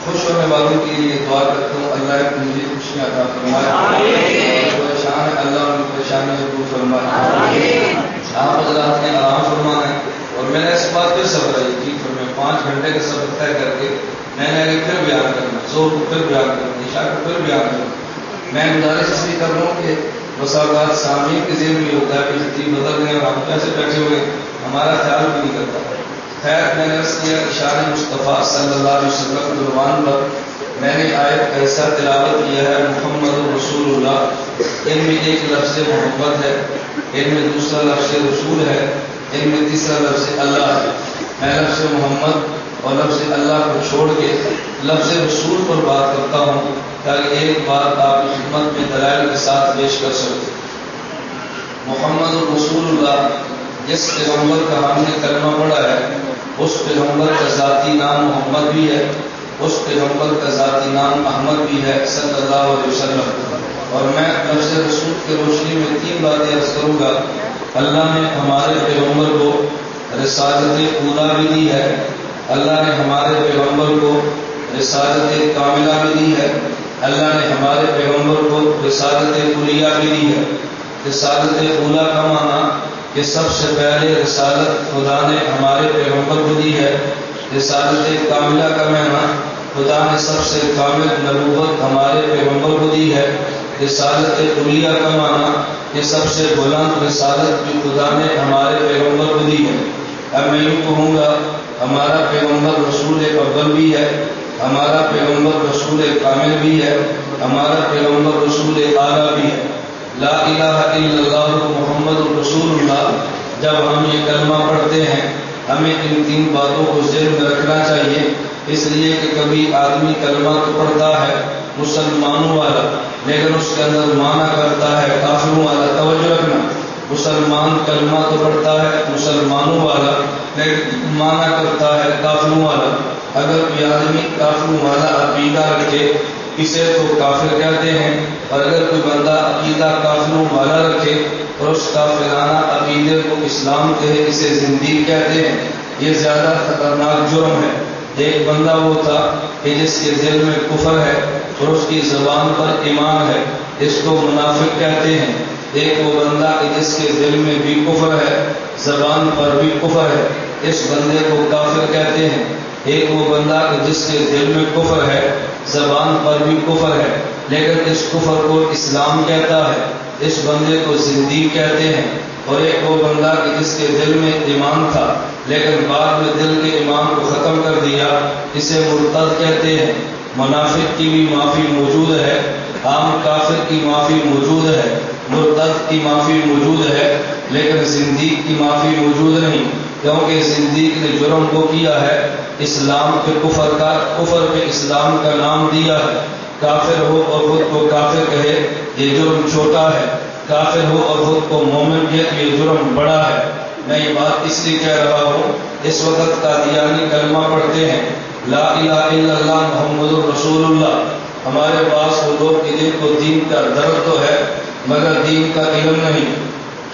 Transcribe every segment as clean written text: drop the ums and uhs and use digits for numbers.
خوش ہونے والوں کے لیے دعا کرتا ہوں اللہ مجھے خوشیاں عطا فرمائے. اللہ ان کو شان ضرور فرمائے. آپ حضرات نے آرام فرمانا ہے. اور میں نے اس بات پہ صبر کی پھر میں 5 گھنٹے کا سبق طے کر کے میں نے پھر بیان کرنا، زور کو پھر بیان کرنا، عشاء کو پھر بیان کرنا. میں گزارش اس لیے کر رہا ہوں کہ مساوات سامعین کے ذہن میں ہوتا ہے کہ ترتیب بدل گئے اور ہم کیسے بیٹھے ہوئے ہمارا خیال بھی نہیں کرتا. خیر میں نے عرض کیا اشارے مصطفیٰ صلی اللہ علیہ وسلم کے عنوان پر میں نے آیت ایسا تلاوت کیا ہے محمد رسول اللہ. ان میں ایک لفظ محمد ہے، ان میں دوسرا لفظ رسول ہے، ان میں تیسرا لفظ اللہ ہے. میں لفظ محمد اور لفظ اللہ کو چھوڑ کے لفظ رسول پر بات کرتا ہوں تاکہ ایک بات آپ کی خدمت میں دلائل کے ساتھ پیش کر سکتے. محمد رسول اللہ جس پیغمبر کا ہم نے کلمہ پڑھا ہے اس پیغمبر کا ذاتی نام محمد بھی ہے، اس پیغمبر کا ذاتی نام احمد بھی ہے صلی اللہ علیہ وسلم. اور میں لفظ رسول کی روشنی میں 3 باتیں عرض کروں گا. اللہ نے ہمارے پیغمبر کو رسالت اولا بھی دی ہے، اللہ نے ہمارے پیغمبر کو رسالت کاملہ بھی دی ہے، اللہ نے ہمارے پیغمبر کو رسالت کلیہ بھی دی ہے. رسالت اولا کا معنی کہ سب سے پہلے رسالت خدا نے ہمارے پیغمبر کو دی ہے. رسالت کاملہ کا معنی خدا نے سب سے کامل نبوت ہمارے پیغمبر کو دی ہے. رسالت کلیہ کا معنی کہ سب سے بلند رسالت بھی خدا نے ہمارے پیغمبر کو دی ہے. اب میں یوں کہوں گا ہمارا پیغمبر رسول اول بھی ہے، ہمارا پیغمبر رسول کامل بھی ہے، ہمارا پیغمبر رسول اعلیٰ بھی ہے. لا الہ الا اللہ محمد رسول اللہ جب ہم یہ کلمہ پڑھتے ہیں ہمیں ان 3 باتوں کو ذہن میں رکھنا چاہیے. اس لیے کہ کبھی آدمی کلمہ تو پڑھتا ہے مسلمانوں والا لیکن اس کے اندر معنی کرتا ہے کافروں والا. توجہ رکھنا، مسلمان کلمہ تو پڑھتا ہے مسلمانوں والا لیکن معنی کرتا ہے کافروں والا. اگر کوئی آدمی کافروں والا عقیدہ رکھے اسے تو کافر کہتے ہیں، اور اگر کوئی بندہ عقیدہ کافروں والا رکھے اور اس کافرانہ عقیدے کو اسلام کہے اسے زندیق کہتے ہیں. یہ زیادہ خطرناک جرم ہے. ایک بندہ وہ تھا کہ جس کے دل میں کفر ہے اور اس کی زبان پر ایمان ہے، اس کو منافق کہتے ہیں. ایک وہ بندہ کہ جس کے دل میں بھی کفر ہے زبان پر بھی کفر ہے، اس بندے کو کافر کہتے ہیں. ایک وہ بندہ کہ جس کے دل میں کفر ہے زبان پر بھی کفر ہے لیکن اس کفر کو اسلام کہتا ہے، اس بندے کو زندیق کہتے ہیں. اور ایک وہ بندہ کہ جس کے دل میں ایمان تھا لیکن بعد میں دل کے ایمان کو ختم کر دیا، اسے مرتد کہتے ہیں. منافق کی بھی معافی موجود ہے، عام کافر کی معافی موجود ہے، مرتد کی معافی موجود ہے لیکن زندیق کی معافی موجود نہیں، کیونکہ زندیق نے جرم کو کیا ہے اسلام پہ کفر پہ اسلام کا نام دیا ہے. کافر ہو اور خود کو کافر کہے یہ جرم چھوٹا ہے، کافر ہو اور خود کو مومن کہے تو یہ جرم بڑا ہے. میں یہ بات اس لیے کہہ رہا ہوں اس وقت قادیانی کلمہ پڑھتے ہیں لا الہ الا اللہ محمد رسول اللہ. ہمارے پاس وہ لوگ کہ جن کو دین کا درد تو ہے مگر دین کا علم نہیں.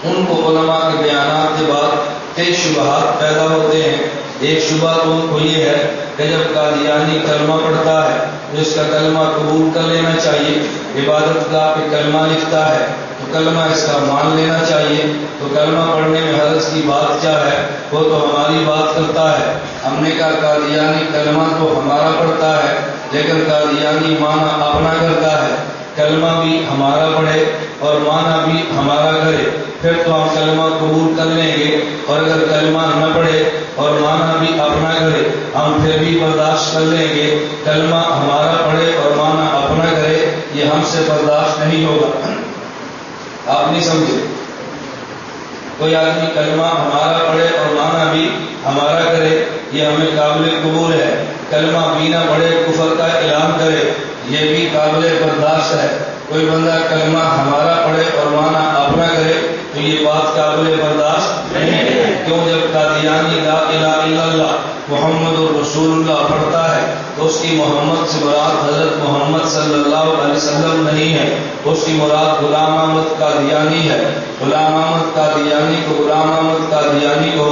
ان کو علماء کے بیانات کے بعد کئی شبہات پیدا ہوتے ہیں. ایک شبہ تو ان کو یہ ہے کہ جب قادیانی کلمہ پڑھتا ہے تو اس کا کلمہ قبول کر لینا چاہیے. عبادت گاہ پہ کلمہ لکھتا ہے تو کلمہ اس کا مان لینا چاہیے. تو کلمہ پڑھنے میں حرج کی بات کیا ہے، وہ تو ہماری بات کرتا ہے. ہم نے کہا قادیانی کلمہ تو ہمارا پڑھتا ہے لیکن قادیانی معنی اپنا کرتا ہے. کلمہ بھی ہمارا پڑھے اور معنی بھی ہمارا کرے پھر تو ہم کلمہ قبول کر لیں گے، اور اگر کلمہ نہ پڑھے اور معنی بھی اپنا کرے ہم پھر بھی برداشت کر لیں گے. کلمہ ہمارا پڑھے اور معنی اپنا کرے یہ ہم سے برداشت نہیں ہوگا. آپ نہیں سمجھے؟ کوئی آدمی کلمہ ہمارا پڑھے اور معنی بھی ہمارا کرے یہ ہمیں قابل قبول ہے. کلمہ بھی نہ پڑھے کفر کا اعلان کرے یہ بھی قابل برداشت ہے. کوئی بندہ کلمہ ہمارا پڑھے اور معنی اپنا کرے تو یہ بات قابل برداشت نہیں ہے. کیوں؟ جب قادیانی لا الہ الا اللہ محمد رسول اللہ پڑھتا ہے تو اس کی محمد سے مراد حضرت محمد صلی اللہ علیہ وسلم نہیں ہے، اس کی مراد غلام احمد قادیانی ہے۔ غلام احمد قادیانی کو غلام احمد قادیانی کو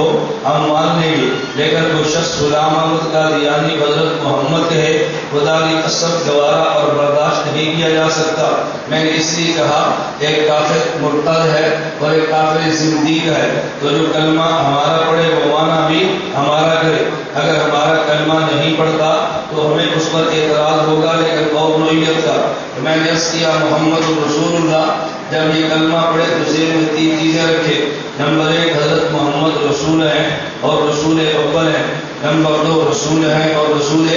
ہم مان لیں گے، لیکن وہ شخص غلام احمد قادیانی حضرت محمد ہے، خدا کی قسم گوارا اور برداشت نہیں کیا جا سکتا۔ میں نے اس لیے کہا ایک کافر مرتد ہے اور ایک کافر زندیق ہے، تو جو کلمہ ہمارا پڑھے وہ مانا بھی ہمارا کرے۔ اگر ہمارا کلمہ نہیں پڑھتا تو ہمیں اس پر اعتراض ہوگا، لیکن اور نوعیت کا۔ میں نے عرض کیا محمد رسول اللہ، جب یہ کلمہ پڑھے تو ذہن میں 3 چیزیں رکھے۔ نمبر 1 حضرت محمد رسول ہیں اور رسول اول ہیں۔ نمبر 2 رسول ہیں اور رسول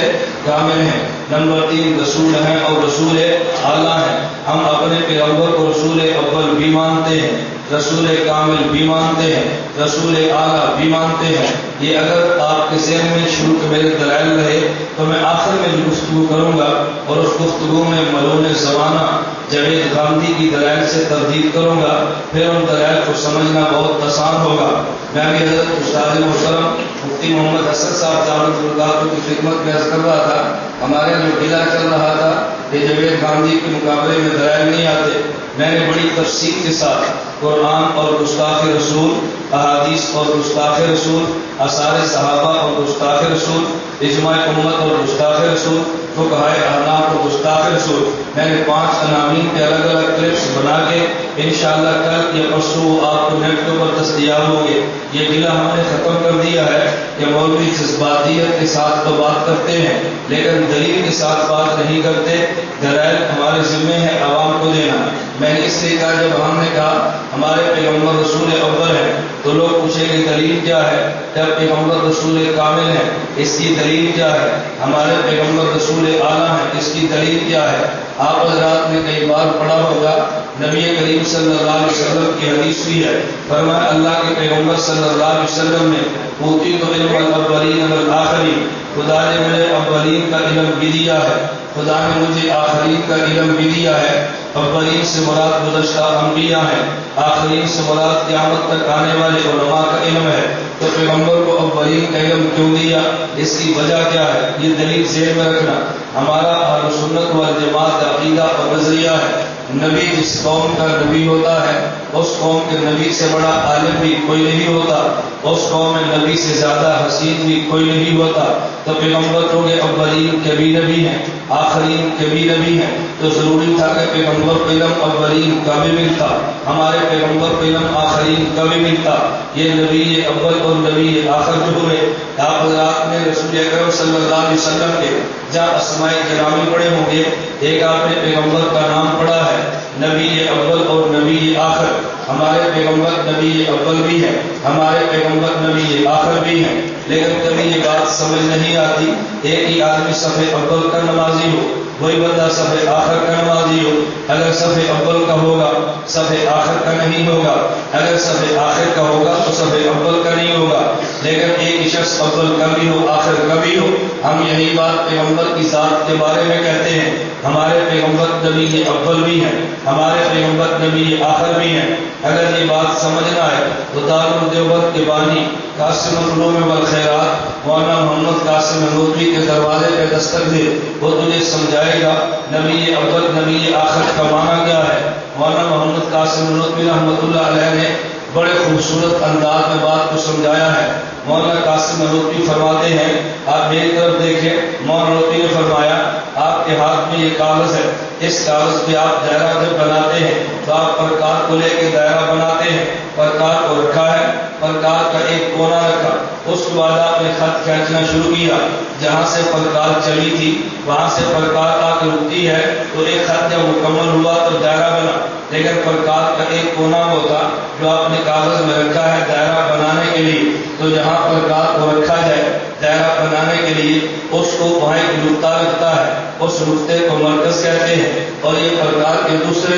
کامل ہیں۔ نمبر 3 رسول ہیں اور رسول اعلیٰ ہیں۔ ہم اپنے پیغمبر کو رسول اول بھی مانتے ہیں، رسول کامل بھی مانتے ہیں، رسول اعلیٰ بھی مانتے ہیں۔ یہ اگر آپ کے ذہن میں شروع کے میرے دلائل رہے تو میں آخر میں جو گفتگو کروں گا اور اس گفتگو میں ملون زمانہ جاوید گاندھی کی دلائل سے تردید کروں گا، پھر ان دلائل کو سمجھنا بہت آسان ہوگا۔ میں بھی حضرت استاد محترم مفتی محمد حسن صاحب دعوت اللہ کی خدمت میں عرض کر رہا تھا، ہمارے جو قلعہ چل رہا تھا کہ جاوید گاندھی کے مقابلے میں دلائل نہیں آتے۔ میں نے بڑی تفصیل کے ساتھ قرآن اور گستاخ رسول، احادیث اور گستاخ رسول، آثار صحابہ اور گستاخ رسول، اجماع امت اور گستاخ رسول، فقہائے احناف اور گستاخ رسول، میں نے 5 عناوین کے الگ الگ کلپس بنا کے انشاءاللہ کل یا پرسوں آپ کو نیٹ کے اوپر دستیاب ہوں گے۔ یہ گلہ ہم نے ختم کر دیا ہے کہ مولوی جذباتیت کے ساتھ تو بات کرتے ہیں لیکن دلیل کے ساتھ بات نہیں کرتے۔ دلائل ہمارے ذمہ ہے عوام کو دینا۔ میں نے اس لیے کہا جب ہم نے کہا ہمارے پیغمبر رسول اول ہے تو لوگ پوچھیں کہ دلیل کیا ہے؟ جب پیغمبر رسول کامل ہے اس کی دلیل کیا ہے؟ ہمارے پیغمبر رسول اعلیٰ ہیں اس کی دلیل کیا ہے؟ آپ حضرات نے کئی بار پڑھا ہوگا، نبی کریم صلی اللہ علیہ وسلم کی حدیث بھی ہے، فرمایا اللہ کے پیغمبر صلی اللہ علیہ وسلم نے اوتیت علم الاولین والآخرین، خدا نے مجھے اولین کا علم بھی دیا ہے، خدا نے مجھے آخرین کا علم بھی دیا ہے۔ اولین سے مراد گزشتہ انبیاء ہیں، آخرین سے مراد قیامت تک آنے والے علماء کا علم ہے۔ تو پیغمبر کو اولین کا علم کیوں دیا؟ اس کی وجہ کیا ہے؟ یہ دلیل ذہن میں رکھنا۔ ہمارا اہل سنت والجماعت عقیدہ اور نظریہ ہے، نبی جس قوم کا نبی ہوتا ہے اس قوم کے نبی سے بڑا عالم بھی کوئی نہیں ہوتا، اس قوم میں نبی سے زیادہ حسین بھی کوئی نہیں ہوتا۔ تو پیغمبر تو کہ اولین کے بھی نبی ہیں، آخرین کے بھی نبی ہیں، تو ضروری تھا کہ پیغمبر کو علم اولین کا بھی ملتا، ہمارے پیغمبر کو علم آخرین کا بھی ملتا۔ یہ نبی اول اور نبی آخر جو ہوئے، آپ حضرات نے رسول اکرم صلی اللہ علیہ وسلم کے جہاں اسماء گرامی پڑھے ہوں گے، ایک آپ نے پیغمبر کا نام پڑھا ہے نبی اول اور نبی آخر۔ ہمارے پیغمبر نبی اول بھی ہیں، ہمارے پیغمبر نبی آخر بھی ہیں، لیکن کبھی یہ بات سمجھ نہیں آتی۔ ایک ہی آدمی صف اول کا نمازی ہو، وہی بندہ صف آخر کا نمازی ہو، اگر صف اول کا ہوگا صف آخر کا نہیں ہوگا، اگر صف آخر کا ہوگا تو صف اول کا نہیں ہوگا، لیکن ایک ہی شخص اول کا بھی ہو آخر کا بھی ہو۔ ہم یہی بات پیغمبر کی ذات کے بارے میں کہتے ہیں، ہمارے پیغمبر نبی اول بھی ہیں، ہمارے پیغمبر نبی آخر بھی ہیں۔ اگر یہ بات سمجھنا ہے تو دارالدیوبند کے بانی قاسم العلوم والخیرات مولانا محمد قاسم نانوتوی کے دروازے پہ دستک دے، وہ تجھے سمجھائے گا نبی اول نبی آخر کا معنی کیا ہے۔ مولانا محمد قاسم نانوتوی رحمۃ اللہ علیہ نے بڑے خوبصورت انداز میں بات کو سمجھایا ہے۔ مولانا قاسم نانوتوی فرماتے ہیں، آپ میری طرف دیکھیں، مولانا نانوتوی نے فرمایا آپ کے ہاتھ میں یہ کاغذ ہے، اس کاغذ پہ آپ دائرہ جب بناتے ہیں تو آپ پرکار کو لے کے دائرہ بناتے ہیں، پرکار کو رکھا ہے، پرکار کا ایک کونا رکھا، اس کے بعد آپ نے خط کھینچنا شروع کیا، جہاں سے پرکار چلی تھی وہاں سے پرکار آ کے رکتی ہے، تو ایک خط جب مکمل ہوا تو دائرہ بنا، لیکن پرکار کا ایک کونا ہوتا جو آپ نے کاغذ میں رکھا ہے دائرہ بنانے کے لیے، تو جہاں پرکار کو رکھا جائے دائرہ بنانے کے لیے اس کو وہاں ایک نقطہ لگتا ہے، اس نقطے کو مرکز کہتے ہیں، اور یہ پرکار کے دوسرے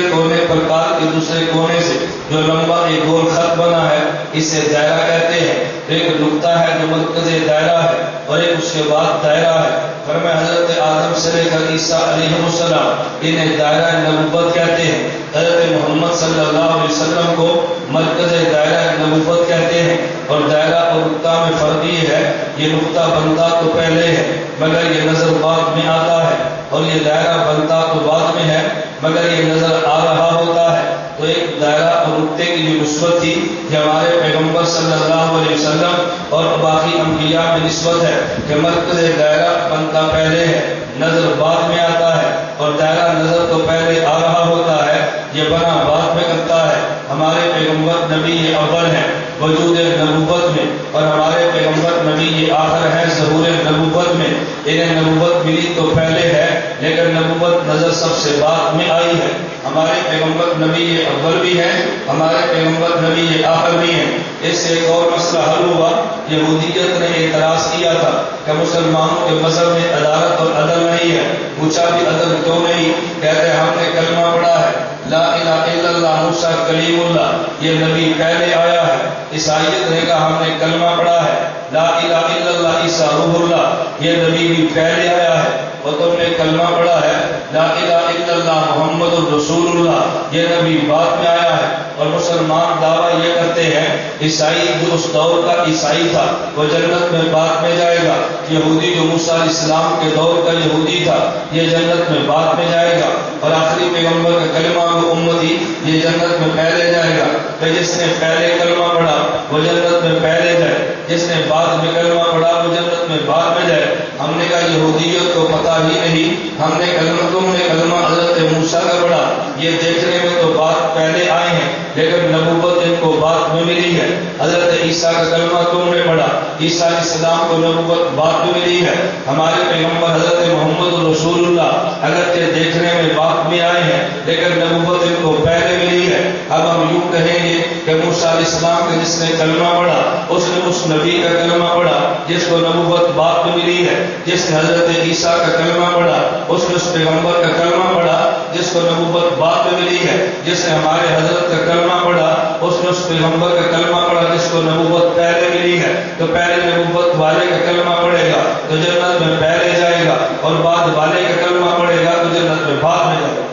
کونے سے جو لمبا ایک گول خط بنا ہے اسے دائرہ کہتے ہیں۔ ایک نقطہ ہے جو مرکز دائرہ ہے اور ایک اس کے بعد دائرہ ہے۔ فرمایا حضرت آدم سے لے کر عیسیٰ علیہ السلام انہیں دائرہ نبوت کہتے ہیں، حضرت محمد صلی اللہ علیہ وسلم کو مرکز دائرہ نبوت کہتے ہیں، اور دائرہ اور نقطہ میں فرق یہ ہے، یہ نقطہ بنتا تو پہلے ہے مگر یہ نظر بعد میں آتا ہے، اور یہ دائرہ بنتا تو بعد میں ہے مگر یہ نظر آ رہا ہوتا ہے۔ تو ایک دائرہ اور نقطے کی جو نسبت تھی کہ ہمارے پیغمبر صلی اللہ علیہ وسلم اور باقی انبیاء میں نسبت ہے کہ مرکز دائرہ بنتا پہلے ہے، نظر بعد میں آتا ہے، اور دائرہ نظر تو پہلے آ رہا ہوتا ہے، یہ بنا بعد میں کرتا ہے۔ ہمارے پیغمبر نبی اول ہیں وجود نبوت میں، اور ہمارے پیغمبر نبی آخر ہے ظہور نبوت میں۔ انہیں نبوت ملی تو پہلے ہے لیکن نبوت نظر سب سے بعد میں آئی ہے۔ ہمارے پیغمبر نبی اول بھی ہیں، ہمارے پیغمبر نبی آخر بھی ہیں۔ اس سے ایک اور مسئلہ حل ہوا۔ یہودیت نے اعتراض کیا تھا کہ مسلمانوں کے مذہب میں عدالت اور عدل نہیں ہے۔ پوچھا بھی عدل کیوں نہیں؟ کہتے ہم نے کلمہ پڑھا ہے لا الہ الا اللہ موسیٰ کلیم اللہ، یہ نبی پہلے آیا ہے۔ عیسائیت نے کہا ہم نے کلمہ پڑھا ہے لا الہ الا اللہ عیسیٰ روح اللہ، یہ نبی بھی پہلے آیا ہے۔ اور تم نے کلمہ پڑھا ہے لا الہ الا اللہ محمد الرسول اللہ، یہ نبی بعد میں آیا ہے۔ اور مسلمان دعویٰ یہ کرتے ہیں عیسائی جو اس دور کا عیسائی تھا وہ جنت میں بعد میں جائے گا، یہودی جو موسیٰ علیہ السلام کے دور کا یہودی تھا یہ جنت میں بعد میں جائے گا، اور آخری پیغمبر کا کلمہ وہ امتی یہ جنت میں پہلے جائے گا۔ کہ جس نے پہلے کلمہ پڑھا وہ جنت میں پہلے جائے، جس نے بعد میں کلمہ پڑھا وہ جنت میں بعد میں جائے۔ ہم نے کہا یہودیت کو پتہ ہی نہیں، ہم نے کلمہ تم نے کلمہ حضرت موسیٰ کا پڑھا، یہ دیکھنے میں تو بات پہلے آئے ہیں لیکن نبوت ان کو بعد میں ملی ہے۔ حضرت عیسیٰ کا کلمہ تم نے پڑھا، عیسیٰ علیہ السلام کو نبوت بعد میں ملی ہے۔ ہمارے پیغمبر حضرت محمد رسول اللہ اگرچہ دیکھنے میں بعد میں آئے ہیں لیکن نبوت ان کو پہلے ملی ہے۔ اب ہم یوں کہیں گے کہ موسیٰ علیہ السلام کا جس نے کلمہ پڑھا اس نے اس نبی کا کلمہ پڑھا جس کو نبوت بعد میں ملی ہے، جس نے حضرت عیسیٰ کا کلمہ پڑھا اس نے اس پیغمبر کا کلمہ پڑھا جس کو نبوت بعد میں ملی ہے، جس نے ہمارے حضرت کا کلمہ پڑھا اس نے اس پیغمبر کا کلمہ پڑھا جس کو نبوت پہلے ملی ہے۔ تو پہلے نبوت والے کا کلمہ پڑھے گا تو جنت میں پہلے جائے گا، اور بعد والے کا کلمہ پڑھے گا تو جنت میں بعد میں جائے گا۔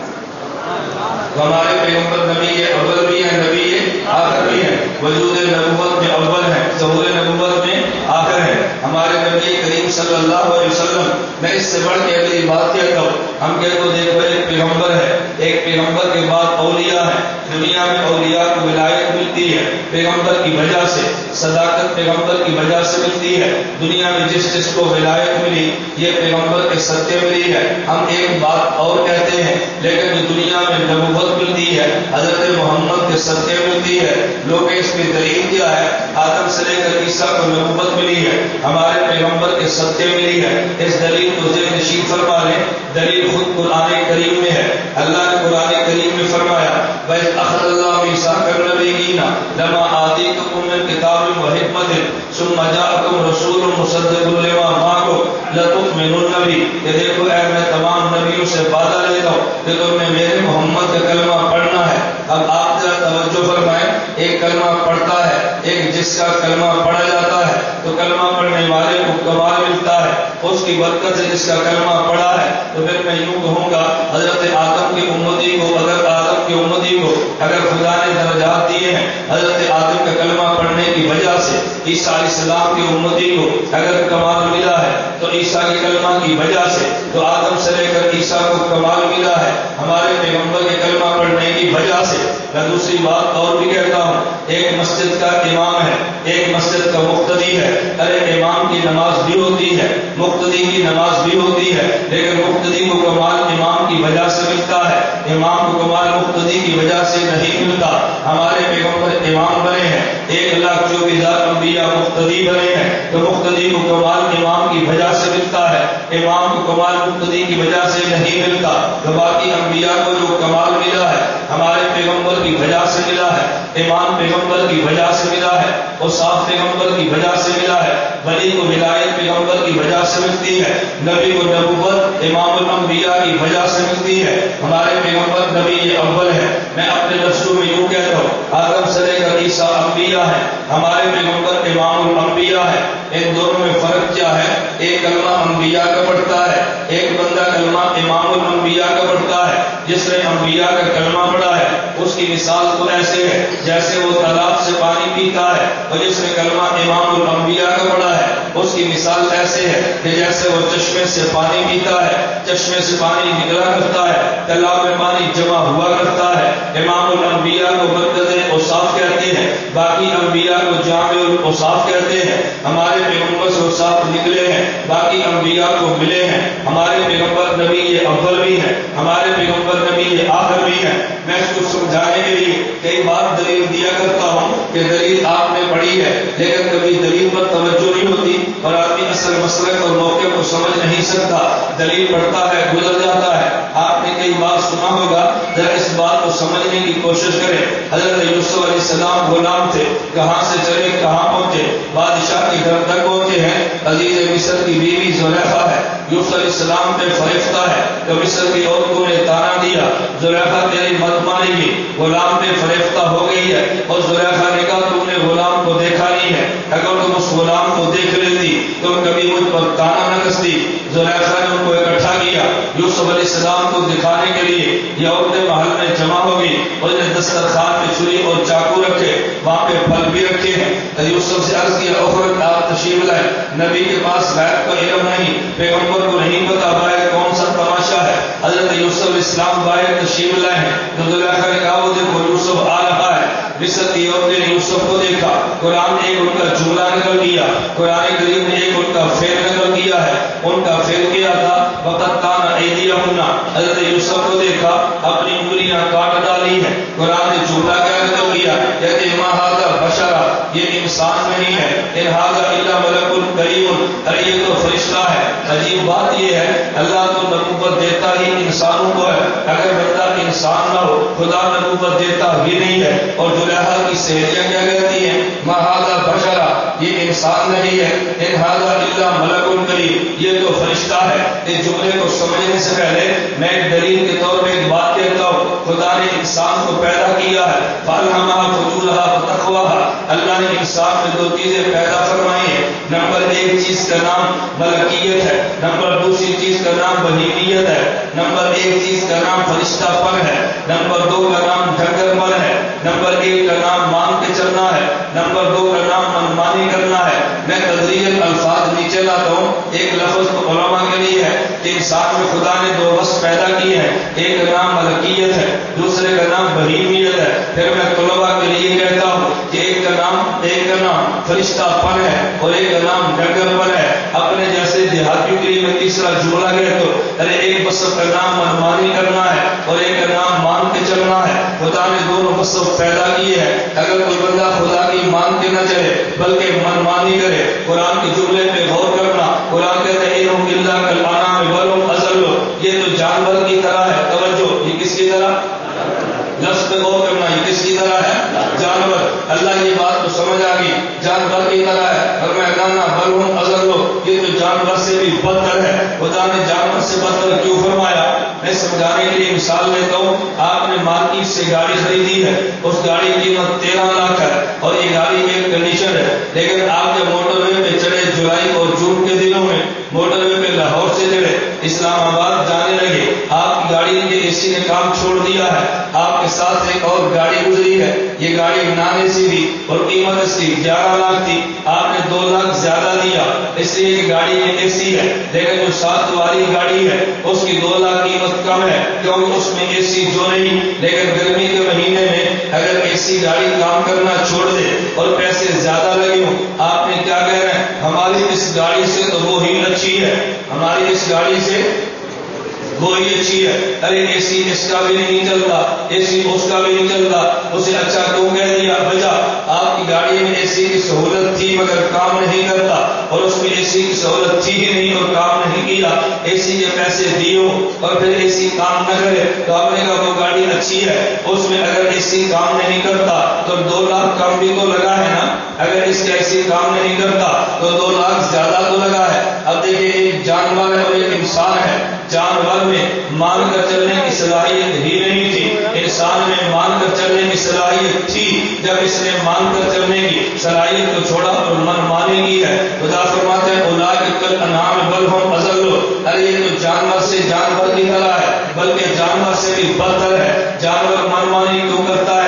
تو ہمارے پیغمبر نبی اول بھی ہیں، نبی آخر بھی ہیں، وجود نبوت میں اول ہیں، ظہور نبوت میں آخر ہیں۔ ہمارے نبی کریم صلی اللہ علیہ وسلم، میں اس سے بڑھ کے اگلی بات کہتا ہوں، ہم کہتے ہیں دیکھو ایک پیغمبر ہے، ایک پیغمبر کے بعد اولیاء ہیں۔ دنیا میں اولیاء کو ولایت ملتی ہے پیغمبر کی وجہ سے، صداقت پیغمبر کی وجہ سے ملتی ہے۔ دنیا میں جس جس کو ولایت ملی یہ پیغمبر کے صدقے ملی ہے۔ ہم ایک بات اور کہتے ہیں لیکن دنیا میں نبوت ملتی ہے حضرت محمد کے صدقے ملتی ہے۔ لوگ اس کی دلیل کیا ہے؟ آدم سے لے کر عیسیٰ کو نبوت ملی ہے، ہمارے پیغمبر کے صدقے ملی ہے۔ اس دلیل کو ذہن نشین فرما لیں، دلیل خود قرآن کریم میں ہے۔ اللہ نے قرآن کریم میں فرمایا وَإِذْ أَخَذَ اللَّهُ مِيثَاقَ النَّبِيِّينَ لَمَا آتَيْتُكُم مِّن كِتَابٍ وَحِكْمَةٍ ثُمَّ جَاءَكُمْ رَسُولٌ مُّصَدِّقٌ لِّمَا مَعَكُمْ لَتُؤْمِنُنَّ بِهِ، کہ دیکھو اے میں تمام نبیوں سے وعدہ لیتا ہوں کہ تم نے میرے محمد کا کلمہ پڑھنا ہے۔ اب آپ ذرا توجہ فرمائیں، ایک کلمہ پڑھتا ہے، ایک جس کا کلمہ پڑھا جاتا ہے تو کلمہ پڑھنے والے کو کمال ملتا ہے، اس کی برکت سے جس کا کلمہ پڑھا ہے۔ تو پھر میں یوں کہوں گا حضرت آدم کی امتی کو، اگر آدم کی امتی کو اگر خدا نے درجات دیے ہیں حضرت آدم کا کلمہ پڑھنے کی وجہ سے، عیسیٰ علیہ السلام کی امتی کو اگر کمال ملا ہے تو عیسیٰ کے کلمہ کی وجہ سے، تو آدم سے لے کر عیسیٰ کو کمال ملا ہے ہمارے پیغمبر کے کلمہ پڑھنے کی وجہ سے۔ میں دوسری بات اور بھی کہتا ہوں، ایک مسجد کا امام ہے، ایک مسجد کا مقتدی ہے۔ ارے امام کی نماز بھی ہوتی ہے، مقتدی کی نماز بھی ہوتی ہے، لیکن مقتدی کو کمال امام کی وجہ سے ملتا ہے، امام کو کمال مقتدی کی وجہ سے نہیں ملتا۔ ہمارے پیغمبر امام بنے ہیں، 1,24,000 انبیاء مقتدی بنے ہیں، تو مقتدی کو کمال امام کی وجہ سے ملتا ہے، امام کو کمال مقتدی کی وجہ سے نہیں ملتا۔ تو باقی انبیاء کو جو کمال ملا ہے ہمارے پیغمبر کی وجہ سے ملا ہے، امام پیغمبر کی وجہ سے ملا ہے، اور صاف پیغمبر کی وجہ سے ملا ہے، ولی کو ولایت پیغمبر کی وجہ سے ملتی ہے، نبی کو نبوت امام الانبیاء کی وجہ سے ملتی ہے۔ ہمارے پیغمبر نبی اول ہے۔ میں اپنے لفظوں میں یوں کہتا ہوں، آدم سے لے کر عیسیٰ انبیاء ہیں، ہمارے پیغمبر امام الانبیاء ہے۔ ان دونوں میں فرق کیا ہے؟ ایک کلمہ انبیاء کا پڑھتا ہے، ایک بندہ کلمہ امام الانبیاء کا پڑھتا ہے۔ جس نے انبیاء کا کلمہ پڑھا ہے اس کی مثال تو ایسے ہے جیسے وہ تالاب سے پانی پیتا ہے اور جس نے کلمہ امام الانبیاء کا پڑھا ہے، اس کی مثال ایسے ہے کہ جیسے وہ چشمے سے پانی پیتا ہے، چشمے سے پانی نکلا کرتا ہے، تالاب میں پانی جمع ہوا کرتا ہے۔ امام الانبیاء کو مرکز اوصاف کہتے ہیں، باقی انبیاء کو جامع الاوصاف کہتے ہیں۔ ہمارے پیغمبر سے اوصاف نکلے ہیں، باقی انبیاء کو ملے ہیں۔ ہمارے پیغمبر نبی اول بھی ہیں، ہمارے پیغمبر نبی آخر بھی ہیں۔ میں اس کو سمجھانے کے لیے کئی بار دلیل دیا کرتا ہوں کہ دلیل آپ نے پڑھی ہے، لیکن کبھی دلیل پر توجہ نہیں ہوتی اور آدمی اصل مسئلے اور موقع کو سمجھ نہیں سکتا، دلیل پڑھتا ہے گزر جاتا ہے۔ آپ نے کئی بار سنا ہوگا، ذرا اس بات کو سمجھنے کی کوشش کریں۔ حضرت یوسف علیہ السلام غلام تھے، کہاں سے چلے کہاں پہنچے، بادشاہ کے گھر تک پہنچے ہیں۔ عزیز مصر کی بیوی زلیخا ہے، یوسف علیہ السلام پہ فرشتہ ہے تو مصر کی عورتوں نے تانا دیا، زلیخا تیری مت مانے گی، غلام پہ فرشتہ ہو گئی ہے۔ اور زلیخا نے کہا تم نے غلام کو دیکھا نہیں ہے، اگر تم اس غلام کو دیکھ لیتی تم کبھی مجھ پر تانا نہ کستی۔ زلیخا نے ان کو اکٹھا کیا، یوسف علیہ السلام کو دکھانے کے لیے یہ عورتیں محل میں جمع ہو گئی اور انہیں دسترخوان پہ چھری اور چاقو رکھے، وہاں پہ پھل بھی رکھے ہیں۔ یوسف سے عرض کیا اخرج آپ تشریف لائے، نبی کے پاس غیب کا علم نہیں، پیغمبر کو نہیں پتا باہر کون سا تماشا ہے۔ حضرت یوسف علیہ السلام باہر تشریف لائے ہیں تو زلیخا نے کہا وہ دیکھو یوسف آ رہا ہے۔ مصر کی عورتیں نے یوسف کو دیکھا، قرآن نے ایک ان کا جملہ نقل کیا، قرآن کریم نے ایک ان کا فعل نقل کیا ہے۔ ان کا فعل کیا تھا وقت کانا ایدیہن، حضرت یوسف کو دیکھا اپنی انگلیاں کاٹ ڈالی ہیں۔ قرآن نے جملہ کیا نقل کیا، کہتے ما ھذا بشرا، یہ انسان نہیں ہے، ان ھذا الا ملک کریم، ارے یہ تو فرشتہ ہے۔ عجیب بات یہ ہے اللہ تو نبوت دیتا ہی انسانوں کو ہے، اگر بندہ انسان نہ ہو خدا نبوت دیتا ہی نہیں ہے۔ اور زلیخا کی سہیلیاں کیا کہتی ہیں ما ھذا بشرا، یہ انسان نہیں ہے، ان ھذا الا ملک کریم، یہ تو فرشتہ ہے۔ اس جملے کو سمجھنے سے پہلے میں ایک دلیل کے طور پہ ایک بات کہتا ہوں، خدا نے انسان کو پیدا کیا ہے، فَأَلْهَمَهَا فُجُورَهَا وَتَقْوَاهَا، اللہ نے انسان میں دو چیزیں پیدا فرمائی ہیں، نمبر ایک چیز کا نام ملکیت ہے، نمبر دوسری چیز کا نام بہیمیت ہے۔ نمبر ایک چیز کا نام فرشتہ پن ہے، نمبر دو کا نام ڈھنگر پن ہے، نمبر ایک کا نام مان کے چلنا ہے، نمبر دو کا نام منمانی کرنا ہے۔ میں تدریجاً الفاظ نیچے لاتا ہوں، ایک لفظ تو علماء کے لیے ہے کہ انسان میں خدا نے دو وصف پیدا کیے ہیں، ایک کا نام ملکیت ہے، دوسرے کا نام بہیمیت ہے۔ پھر میں طلباء کے لیے کہتا ہوں کہ ایک کا نام فرشتہ پن ہے اور ایک کا نام ڈنگر پن ہے۔ اپنے جیسے دیہاتیوں کے لیے میں تیسرا جملہ کہتا ہوں، ارے ایک وصف کا نام منمانی کرنا ہے اور ایک کا نام مان کے چلنا ہے۔ خدا نے دونوں وصف پیدا کیے ہیں، اگر کوئی بندہ خدا کی مان کے نہ چلے بلکہ منمانی کرے، قرآن کے جملے پہ غور کرنا، قرآن کہتے ہیں انہم الا کالانعام بل هم اضل، یہ تو جانور کی طرح ہے۔ توجہ، یہ کس کی طرح؟ لفظ پہ غور کرنا، یہ کس کی طرح ہے؟ جانور۔ اللہ یہ بات تو سمجھ آ گئی، جانور کی طرح ہے، اور میں نانا بل هم اضل، یہ تو جانور سے بھی بدتر ہے۔ خدا نے جانور سے بدتر کیوں فرمایا؟ میں سمجھانے کے لیے مثال لیتا ہوں، آپ نے مارکیٹ سے گاڑی خریدی ہے، اس گاڑی کی قیمت 13 لاکھ ہے اور یہ گاڑی ایک کنڈیشن ہے، لیکن آپ کے موٹر وے پہ چڑھے جولائی اور جون کے دنوں میں، موٹر وے پہ لاہور سے چڑھے اسلام آباد جانے لگے، آپ کی گاڑی کے اے سی نے کام چھوڑ دیا ہے، آپ کے ساتھ ایک اور گاڑی گزری ہے، یہ گاڑی نان اے سی تھی اور قیمت اس کی 11 لاکھ تھی، آپ نے 2 لاکھ زیادہ دیا اس لیے کہ گاڑی میں اے سی ہے، لیکن جو ساتھ والی گاڑی ہے اس کی 2 لاکھ قیمت کم ہے کیونکہ اس میں اے سی جو نہیں، لیکن گرمی کے مہینے میں اگر اے سی گاڑی کام کرنا چھوڑ دے اور پیسے زیادہ لگے ہوں، آپ نے کیا کہہ رہے ہیں ہماری اس گاڑی سے تو وہی اچھی ہے، ہماری اس گاڑی سے وہی اچھی ہے، ارے اے سی اس کا بھی نہیں چلتا، اے سی اس کا بھی نہیں چلتا، اسے اچھا کیوں کہہ دیا؟ وجہ آپ کی گاڑی میں اے سی کی سہولت تھی مگر کام نہیں کرتا، اور اس میں اے سی کی سہولت تھی ہی نہیں اور کام نہیں کیا، اے سی کے پیسے دیو اور پھر اے سی کام نہ کرے تو آپ نے کہا وہ گاڑی اچھی ہے، اس میں اگر اے سی کام نہیں کرتا تو 2 لاکھ کم بھی تو لگا ہے نا، اگر اس کا اے سی کام نہیں کرتا تو 2 لاکھ زیادہ تو لگا ہے۔ اب دیکھیں ایک جانور ہے اور ایک انسان ہے، جانور میں مان کر چلنے کی صلاحیت ہی نہیں تھی، انسان میں مان کر چلنے کی صلاحیت تھی، جب اس نے مان کر چلنے کی صلاحیت کو چھوڑا اور من مانی کی ہے۔ خدا فرماتے ہیں اولئک کالانعام بل هم اضل، ارے یہ تو جانور سے جانور کی طرح ہے بلکہ جانور سے بھی بدتر ہے۔ جانور من مانی کیوں کرتا ہے؟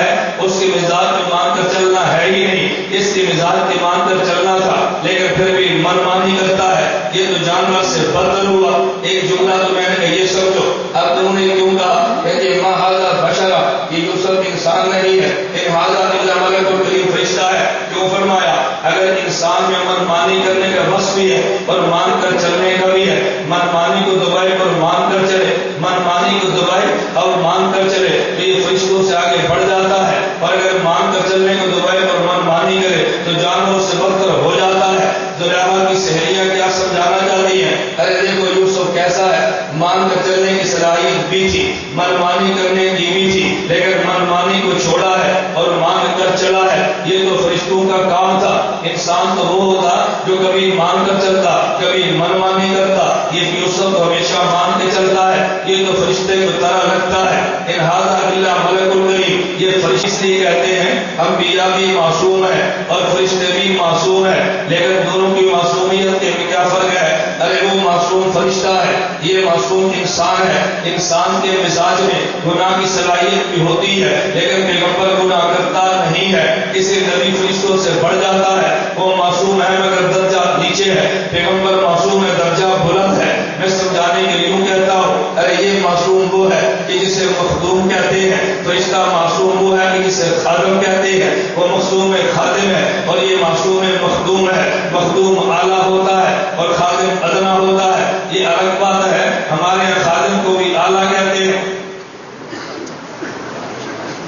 کی مزاج کے مان کر چلنا تھا لیکن پھر بھی من مانی کرتا ہے، یہ تو جانور سے بدتر ہوا۔ ایک جملہ تو میں نے کہا یہ سمجھو، اب انہوں نے کیوں کہا کہ ما ھذا بشرا، یہ یوسف انسان نہیں ہے، ان ھذا الا ملک کریم، فرشتہ ہے۔ کیوں فرمایا؟ اگر انسان میں من مانی کرنے کا بس بھی ہے اور مان کر چلنے کا بھی ہے، من مانی کو دبائے اور مان کر چلے، من مانی کو دبائے اور مان کر چلے تو یہ فرشتوں سے آگے بڑھ جاتا ہے، اور اگر مان کر چلنے کو دبائے اور من مانی کرے تو جانوروں سے بدتر ہو جاتا ہے۔ زلیخا کی سہیلیاں کیا سمجھانا چاہتی ہیں؟ ارے دیکھو یوسف کیسا ہے، مان کر چلنے کی صلاحیت بھی تھی، من مانی کرنے کی بھی تھی، لیکن من مانی کو چھوڑا ہے اور مان کر چلا ہے۔ یہ تو فرشتوں کا کام تھا، انسان تو وہ ہوتا جو کبھی مان کر چلتا کبھی من مانی کرتا، یہ یوسف تو ہمیشہ مان کے چلتا ہے، یہ تو فرشتے کو طرح لگتا ہے۔ ان ھذا الا ملک کریم، یہ فرشتے کہتے ہیں انبیاء بھی معصوم ہے اور فرشتے بھی معصوم ہے، لیکن دونوں کی معصومیت کے کیا فرق ہے؟ ارے وہ معصوم فرشتہ ہے، یہ معصوم انسان ہے۔ انسان کے مزاج میں گناہ کی صلاحیت بھی ہوتی ہے لیکن پیغمبر گناہ کرتا نہیں ہے، کسی نبی فرشتوں سے بڑھ جاتا ہے، وہ معصوم ہے مگر درجہ نیچے ہے، پیغمبر معصوم ہے درجہ بلند ہے۔ میں سمجھانے کے لیے کہتا ہوں، ارے یہ معصوم وہ ہے کہ جسے مخدوم کہتے ہیں، فرشتہ معصوم وہ ہے کہ جسے خادم کہتے ہیں، وہ معصوم خادم ہے اور یہ معصوم مخدوم ہے۔ مخدوم اعلیٰ ہوتا ہے اور خادم ادنا ہوتا ہے، یہ الگ بات ہے، ہمارے یہاں خادم کو بھی اعلیٰ کہتے ہیں۔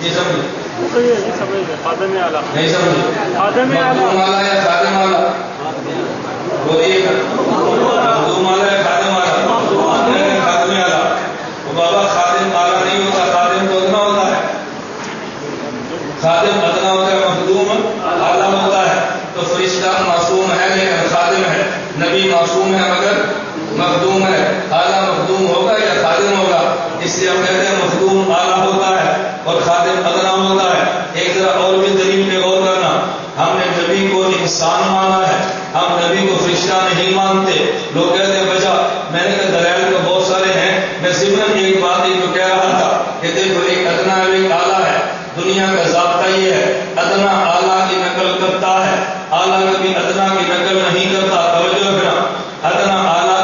یہ سمجھے خادم اعلیٰ نہیں سمجھے؟ خادم مخدوم اعلیٰ یا خادم اعلیٰ؟ بولیے مخدوم اعلیٰ یا خادم اعلیٰ؟ خادم اعلیٰ۔ وہ بابا خادم اعلیٰ نہیں ہوتا، خادم تو ادنا ہوتا ہے، خادم ادنا ہوتا ہے، مخدوم اعلیٰ ہوتا ہے۔ تو فرشتہ معصوم ہے لیکن خادم ہے، نبی معصوم ہے مگر مخدوم ہے۔ اعلیٰ مخدوم ہوگا یا خادم ہوگا؟ اس لیے ہم کہتے ہیں مخدوم اعلیٰ ہوتا ہے اور خادم ادنا ہوتا ہے۔ ایک ذرا اور بھی دلیل پہ غور کرنا، ہم نے نبی کو انسان مانا ہے، ہم نبی کو فرشتہ نہیں مانتے۔ لوگ کہتے ہیں بچا، میں نے کہا دلائل تو بہت سارے ہیں، میں ضمن ایک بات جو کہہ رہا تھا کہ دیکھو ایک ادنا اور ایک اعلیٰ ہے، دنیا کا ضابطہ یہ ہے ادنا اعلیٰ کی نقل کرتا ہے، اعلیٰ کبھی ادنا کی نقل نہیں کرتا۔ توجہ رکھنا، ادنا اعلیٰ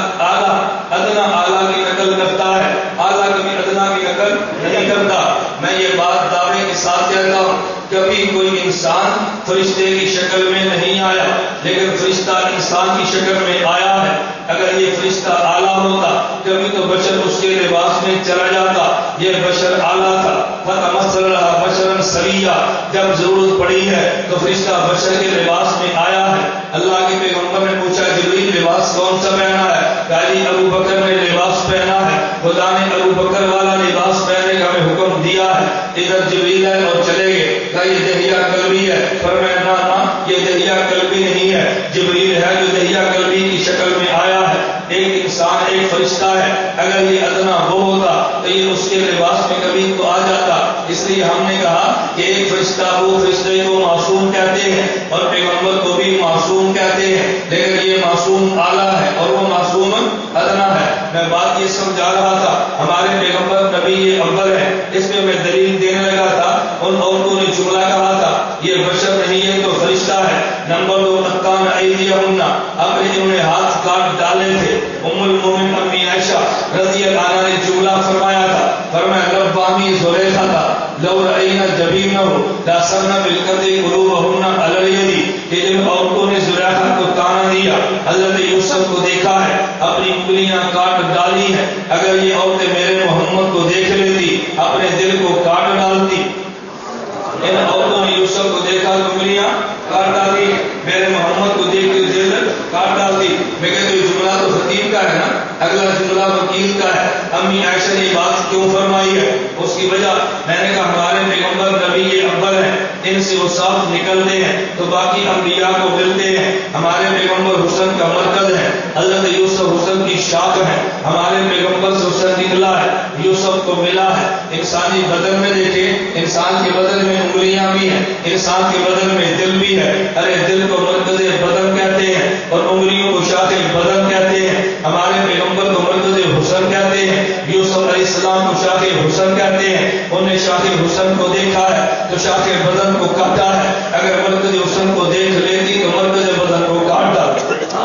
کی نقل کرتا ہے، اعلیٰ کبھی ادنا کی نقل نہیں کرتا۔ میں یہ بات دعوے کے ساتھ کہتا ہوں، کبھی کوئی انسان فرشتے کی شکل میں نہیں آیا لیکن فرشتہ انسان کی شکل میں آیا ہے۔ اگر یہ فرشتہ اعلیٰ ہوتا کبھی تو بشر اس کے لباس میں چلا جاتا، یہ بشر اعلیٰ تھا۔ فتمثل لها بشرا سویا، جب ضرورت پڑی ہے تو فرشتہ بشر کے لباس میں آیا ہے۔ اللہ کے پیغمبر نے پوچھا جبریل لباس کون سا پہنا ہے؟ کہا جی ابو بکر نے لباس پہنا ہے، خدا نے ابو بکر والا لباس پہننے کا ہمیں حکم دیا ہے۔ ادھر جبریل ہے اور چلے گئے، کہا یہ دہیہ قلبی ہے، فرمایا نہ یہ دہیہ قلبی نہیں ہے، جبریل ہے جو دہیہ قلبی کی شکل میں آیا ہے۔ ایک انسان ایک فرشتہ ہے، اگر یہ ادنا وہ ہوتا تو یہ اس کے لباس میں کبھی تو آ جاتا۔ اس لیے ہم نے کہا کہ ایک فرشتہ وہ فرشتے کو معصوم کہتے ہیں اور پیغمبر کو بھی معصوم کہتے ہیں، لیکن یہ معصوم اعلیٰ ہے اور وہ معصوم ادنا ہے۔ میں بات یہ سمجھا رہا تھا، ہمارے پیغمبر نبی یہ اول ہے، اس میں دلیل دینے لگا تھا، ان عورتوں نے جملہ کہا تھا یہ بشر نہیں ہے تو فرشتہ ہے۔ نمبر 2 قطان ایدیہن، اب انہوں نے ہاتھ کاٹ ڈالے تھے۔ ام المومن امی عائشہ رضی اللہ عنہا نے جملہ فرمایا تھا، فرمایا لبامی زلیخا تھا لو رأینا جبینہ لاسرنا بالقطع قلوبہن علی الید، کہ جن عورتوں نے زلیخا کو تانا دیا، حضرت یوسف کو دیکھا ہے، اپنی انگلیاں کاٹ ڈالی ہیں، اگر یہ عورتیں میرے محمد کو دیکھ لیتی اپنے دل کو کاٹ ڈالتی۔ ان عورتوں نے یوسف کو دیکھا تو انگلیاں کاٹ ڈالی، میرے محمد کو دیکھ کے دل کاٹ ڈالتی۔ میں کہتا ہوں جملہ تو خطیب کا ہے نا، اگلا جملہ وکیل کا ہے۔ امی عائشہ نے بات کیوں فرمائی ہے؟ اس کی وجہ میں نے کہا ہمارے پیغمبر نبی یہ اول ہیں، ان سے وہ صاف نکلتے ہیں تو باقی انبیاء کو ملتے ہیں۔ ہمارے پیغمبر حسن کا مرکز ہے، حضرت یوسف حسن کی شاخ ہے، ہمارے پیغمبر سے حسن نکلا ہے، یوسف کو ملا ہے۔ انسانی بدن میں دیکھیں، انسان کے بدن میں انگلیاں بھی ہیں، انسان کے بدن میں دل بھی ہے، ارے دل کو مرکز بدن کہتے ہیں اور انگلیوں کو شاخ بدن کہتے ہیں۔ ہمارے پیغمبر کو مرکز حسن کہتے ہیں، یوسف علیہ السلام کو شاخ حسن کہتے ہیں، انہوں نے شاخ حسن کو دیکھا ہے۔ تو شاخ بدن کو کاٹا ہے. اگر مرکز حسن کو دیکھ لیتی تو مرکز بدن کو کاٹ ڈالتا.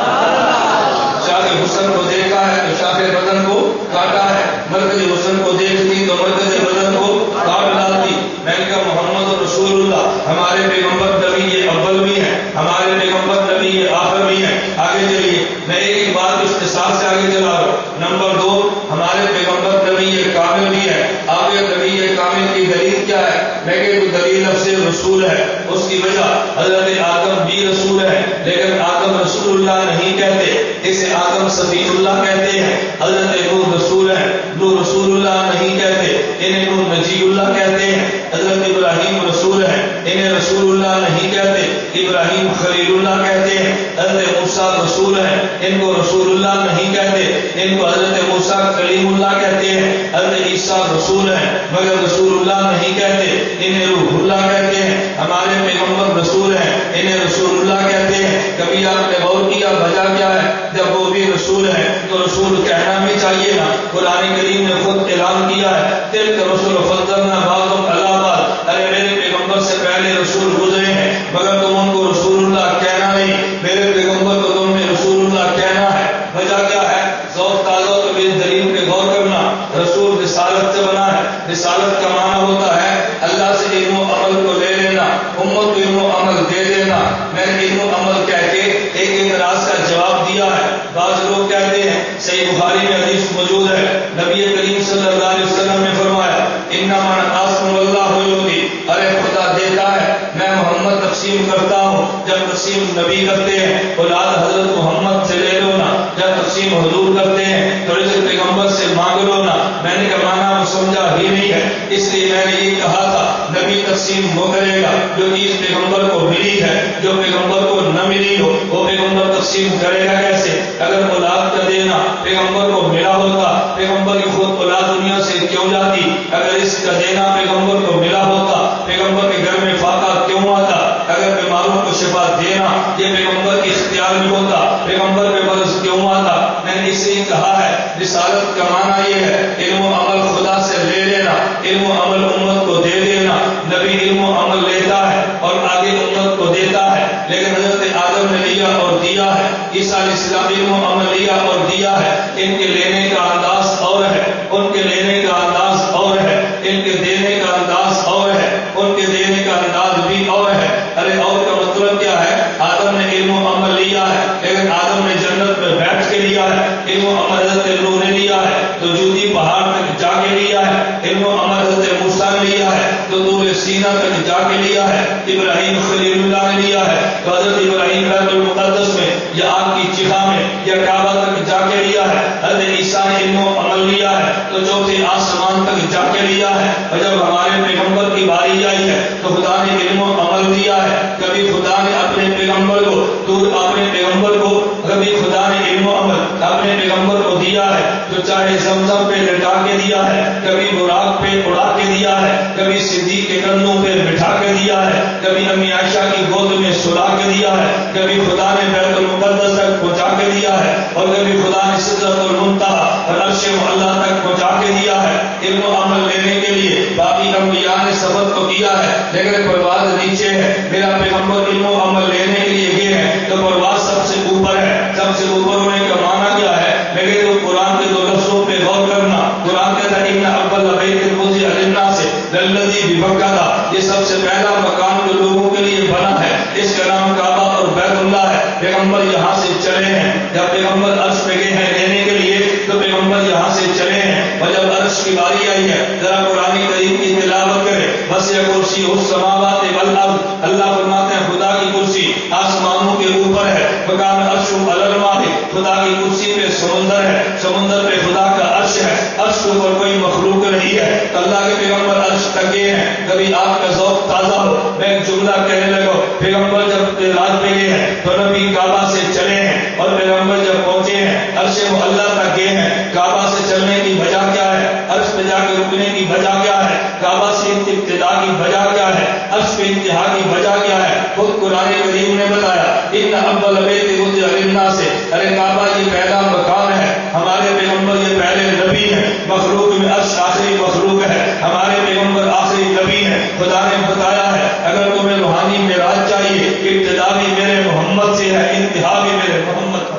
شاخ حسن کو دیکھا ہے تو شاخ بدن کو کاٹا ہے. مرکز حسن کو دیکھتی تو مرکز بدن کو کاٹ ڈالتی. میں نے کہا محمد رسول اللہ ہمارے پیغمبر نبی اول بھی ہیں, ہمارے پیغمبر نبی آخر بھی ہیں. آگے چلیے, میں ایک بات اختصار سے آگے چلا رہا ہوں. نمبر 2, ہمارے پیغمبر نبی کامل بھی ہے. آگے نبی کامل کی دلیل کیا ہے؟ میں کہ دلیل لفظ رسول ہے. اس کی وجہ حضرت آدم بھی رسول ہے, لیکن آدم رسول اللہ نہیں کہتے, اسے آدم صفی اللہ کہتے ہیں. حضرت نوح رسول ہے, نوح رسول اللہ نہیں کہتے, انہیں نوح نجی اللہ کہتے ہیں. حضرت ابراہیم رسول ہے, انہیں رسول اللہ نہیں کہتے, ابراہیم خلیل اللہ کہتے ہیں. حضرت موسیٰ رسول ہے, ان کو رسول اللہ نہیں کہتے, ان کو حضرت موسیٰ کلیم اللہ کہتے ہیں. حضرت عیسیٰ رسول ہے مگر رسول اللہ نہیں کہتے, انہیں روح اللہ کہتے ہیں. ہمارے پیغمبر رسول ہیں, انہیں رسول اللہ کہتے ہیں. کبھی آپ نے غور کیا وجہ کیا ہے؟ جب وہ بھی رسول ہیں تو رسول کہنا بھی چاہیے نا. قرآن کریم نے خود اعلان کیا ہے, تلک رسول فضلنا بعضهم علی بعض. ارے میرے پیغمبر سے پہلے رسول گزرے ہیں مگر تم ان کو رسول اللہ کہنا نہیں, میرے پیغمبر کو تم نے رسول اللہ کہنا ہے. وجہ کیا ہے؟ ذوق تازہ تو اس دلیل پہ غور کرنا. رسول رسالت سے بنا ہے. رسالت کا معنی ہوتا ہے اللہ سے علم و عمل کو لے لینا, امت کو علم و عمل دے دینا. میں نے علم و عمل کہہ کے ایک اعتراض کا جواب دیا ہے. بعض لوگ کہتے ہیں, صحیح بخاری میں حدیث موجود ہے, نبی کریم صلی اللہ علیہ وسلم نے فرمایا انما انا قاسم واللہ یؤتی. ارے خدا دیتا ہے, میں محمد تقسیم کرتا ہوں. جب تقسیم نبی کرتے ہیں اولاد حضرت محمد سے لے لو نا, جب تقسیم حضور کرتے ہیں تو رزق پیغمبر سے مانگ لو نا. میں نے کہا مانا وہ سمجھا ہی نہیں ہے, اس لیے میں نے یہ کہا تھا نبی تقسیم وہ کرے گا جو چیز پیغمبر کو ملی ہے, جو پیغمبر کو نہ ملی ہو وہ پیغمبر تقسیم کرے گا کیسے؟ اگر اولاد کا دینا پیغمبر کو ملا ہوتا, پیغمبر کی خود اولاد دنیا سے کیوں جاتی؟ اگر اس کا دینا پیغمبر کو ملا ہوتا, پیغمبر کے گھر میں فاقہ کیوں آتا؟ اگر بیماروں کو شفا دینا یہ پیغمبر کی اختیار میں ہوتا, پیغمبر پہ مرض کیوں آتا؟ میں نے اسے کہا ہے رسالت کا معنی یہ ہے علم و عمل خدا سے لے لینا, علم و عمل امت کو دے دینا. نبی علم و عمل لیتا ہے اور آگے امت کو دیتا ہے, لیکن حضرت آدم نے لیا اور دیا ہے, عیسیٰ علیہ السلام علم و عمل لیا اور دیا ہے. ان کے لینے کا انداز اور ہے, ان کے لینے کا انداز اور ہے, ان کے دینے کا انداز اور ہے, ان کے دینے کا انداز بھی اور ہے. ارے اور کا مطلب کیا ہے؟ آدم نے علم و عمل لیا ہے لیکن آدم نے جنت میں بیٹھ کے لیا ہے. علم و عمل حضرت نوح نے لیا ہے تو جوتی پہاڑ تک جا کے لیا ہے. علم و عمل حضرت موسیٰ نے لیا ہے تو طور سینہ تک جا کے لیا ہے. ابراہیم خلیل اللہ نے لیا ہے تو حضرت ابراہیم بیت المقدس میں یا آگ کی چیخا میں یا کعبہ تک جا کے لیا ہے. حضرت عیسیٰ نے علم و عمل لیا ہے تو چوتھے آسمان تک جا کے لیا ہے. اور جب ہمارے پیغمبر کی باری آئی ہے تو خدا نے علم و عمل دیا ہے. کبھی خدا نے اپنے پیغمبر کو کبھی خدا نے علم و عمل اپنے پیغمبر کو دیا ہے تو چاہے زمزم پہ لٹا کے دیا ہے, کبھی براق پہ اڑا کے دیا ہے, کبھی صدیق کے کندھوں پہ بٹھا کے دیا ہے, کبھی امی عائشہ کی گود میں سلا کے دیا ہے, کبھی خدا نے بیت المقدس تک پہنچا کے دیا ہے, اور کبھی خدا نے سدرۃ المنتہا اور عرش معلیٰ تک پہنچا کے دیا ہے. علم و عمل لینے کے لیے باقی انبیاء نے سبق تو کیا ہے لیکن پرواز نیچے ہے. میرا پیغمبر علم و عمل لینے کے لیے گئے ہیں تو پرواز سب سے اوپر ہے. سب سے اوپر ہونے کا معنی کیا ہے؟ لیکن تو قرآن کے دو لفظوں پہ غور کرنا. قرآن کہتا ہے ان اول بیت وضع للناس للذی ببکہ, یہ سب سے پہلا مکان جو لوگوں کے لیے بنا ہے اس کا نام کعبہ اور بیت اللہ ہے. پیغمبر یہاں سے چلے ہیں, جب پیغمبر عرش پہ گئے ہیں لینے کے لیے تو پیغمبر یہاں سے چلے ہیں. اور جب عرش کی باری آئی ہے ذرا قرآن کریم کی تلاوت کرے. وسع کرسی السماوات والارض, اللہ فرماتے ہیں خدا کی کرسی آسمانوں کے اوپر ہے. مقام عرش علی الماء, خدا کی کرسی پہ سمندر ہے, سمندر پہ خدا کا عرش ہے. عرش کے اوپر کوئی مخلوق نہیں ہے تو اللہ کے پیغمبر عرش تک گئے ہیں. کبھی آپ کا ذوق تازہ ہو میں ایک جملہ کہنے لگا. پیغمبر جب راج پہ گئے ہیں تو نبی کعبہ سے چلے ہیں, اور پیغمبر جب پہنچے ہیں عرش معلیٰ تک گئے ہیں. کعبہ سے چلنے کی وجہ کیا ہے؟ عرش پہ جا کے رکنے کی وجہ کیا ہے؟ کعبہ سے ابتدا کی وجہ کیا ہے؟ عرش پہ انتہا کی وجہ کیا ہے؟ خود قرآن کریم نے بتایا ان اول بیت وضع للناس, ارے کعبہ یہ پہلا مقام ہے. ہمارے پیغمبر یہ پہلے نبی ہیں. مخلوق میں عرش آخری مخلوق ہے, ہمارے پیغمبر آخری نبی ہیں. خدا نے بتایا ہے اگر تمہیں روحانی معراج چاہیے ابتدا بھی میرے محمد سے ہے انتہا بھی میرے محمد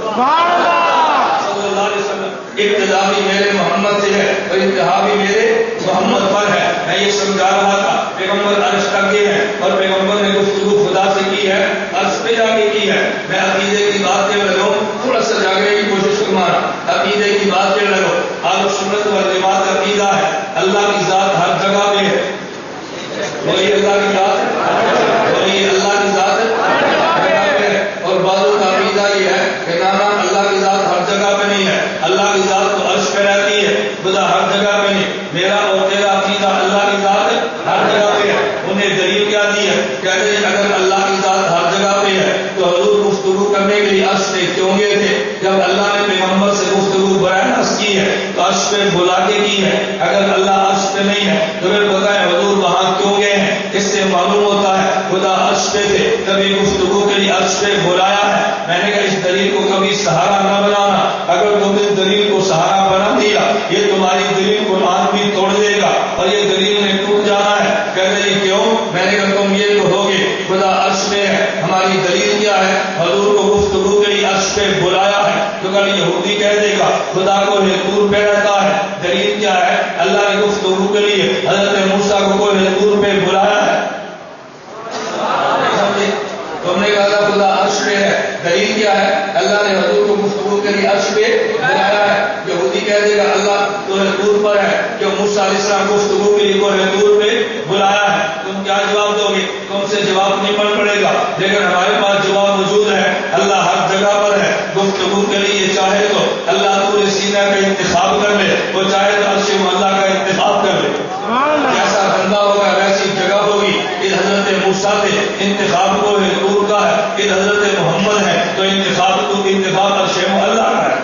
صلی اللہ علیہ وسلم ابتدا بھی میرے محمد سے ہے اور انتہا بھی میرے محمد پر ہے. میں یہ سمجھا رہا تھا پیغمبر عرش تک گئے ہیں اور پیغمبر نے گفتگو خدا سے کی ہے عرش پہ جا کے کی ہے. میں عقیدے کی بات کے لگوں تھوڑا سا جاگنے کی کوشش کروں عقیدے کی بات کے لگوں اہل سنت والجماعت عقیدہ ہے اللہ کی ذات ہر جگہ پہ ہے. وہی اللہ کی ذات وہی اللہ کی ذات ہر جگہ پہ ہے. اور بعضوں کا عقیدہ یہ ہے کہ نانا اللہ کی ذات ہر جگہ پہ نہیں ہے اللہ کی ذات تو عرش پہ رہتی ہے خدا ہر جگہ پہ نہیں. میرا اور تیرا عقیدہ اللہ کی ذات ہر جگہ پہ ہے. انہیں دلیل کیا دی ہے کہتے ہیں اگر اللہ کی ذات ہر جگہ پہ ہے تو حضور گفتگو کرنے کے لیے عرش پہ کیوں گئے تھے؟ جب اللہ نے پیغمبر سے گفتگو براہ راست کی ہے تو عرش پہ بلا کے کی ہے. اگر اللہ عرش پہ نہیں ہے تو پھر بتائیں حضور وہاں کیوں گئے ہیں؟ اس سے معلوم ہوتا ہے خدا عرش پہ تھے کبھی گفتگو کے لیے عرش پہ بلایا ہے. میں نے کہا اس دلیل کو کبھی سہارا نہ بنانا اگر تم اس دلیل کو سہارا بنا دیا یہ تمہاری دلیل قرآن بھی توڑ دے گا اور یہ دلیل نے ٹوٹ جانا ہے. کہتے ہیں کیوں؟ میں نے کہا تم یہ کہو گے خدا عرش پہ ہے ہماری دلیل کیا ہے حضور کو گفتگو کے لیے عرش پہ بلایا ہے تو کل یہودی کہہ دے گا خدا کو دور پہ رہتا ہے. دلیل کیا ہے اللہ نے گفتگو کے لیے حضرت موسیٰ کو کوئی دور پہ بلایا ہے. تم نے کہا خدا عرش پہ ہے دلیل کیا ہے اللہ نے حضور کو گفتگو کے لیے عرش پہ بلایا ہے. یہودی کہہ دے گا اللہ تو دور پر ہے کہ موسیٰ علیہ السلام گفتگو کے لیے کوئی دور پہ بلایا ہے. تم کیا جواب دو گے؟ تم سے جواب نہیں بن پڑے گا لیکن ہمارے پاس جواب موجود ہے اللہ ہر جگہ پر ہے. گفتگو کے لیے چاہے تو اللہ طور سینہ کا انتخاب کر لے وہ چاہے تو عرش معلیٰ کا انتخاب کر لے. جیسا بندہ ہوگا ویسی جگہ ہوگی. کہ حضرت موسیٰ تھے انتخاب کو دور کا ہے کہ حضرت محمد ہے تو انتخاب عرش معلیٰ کا ہے.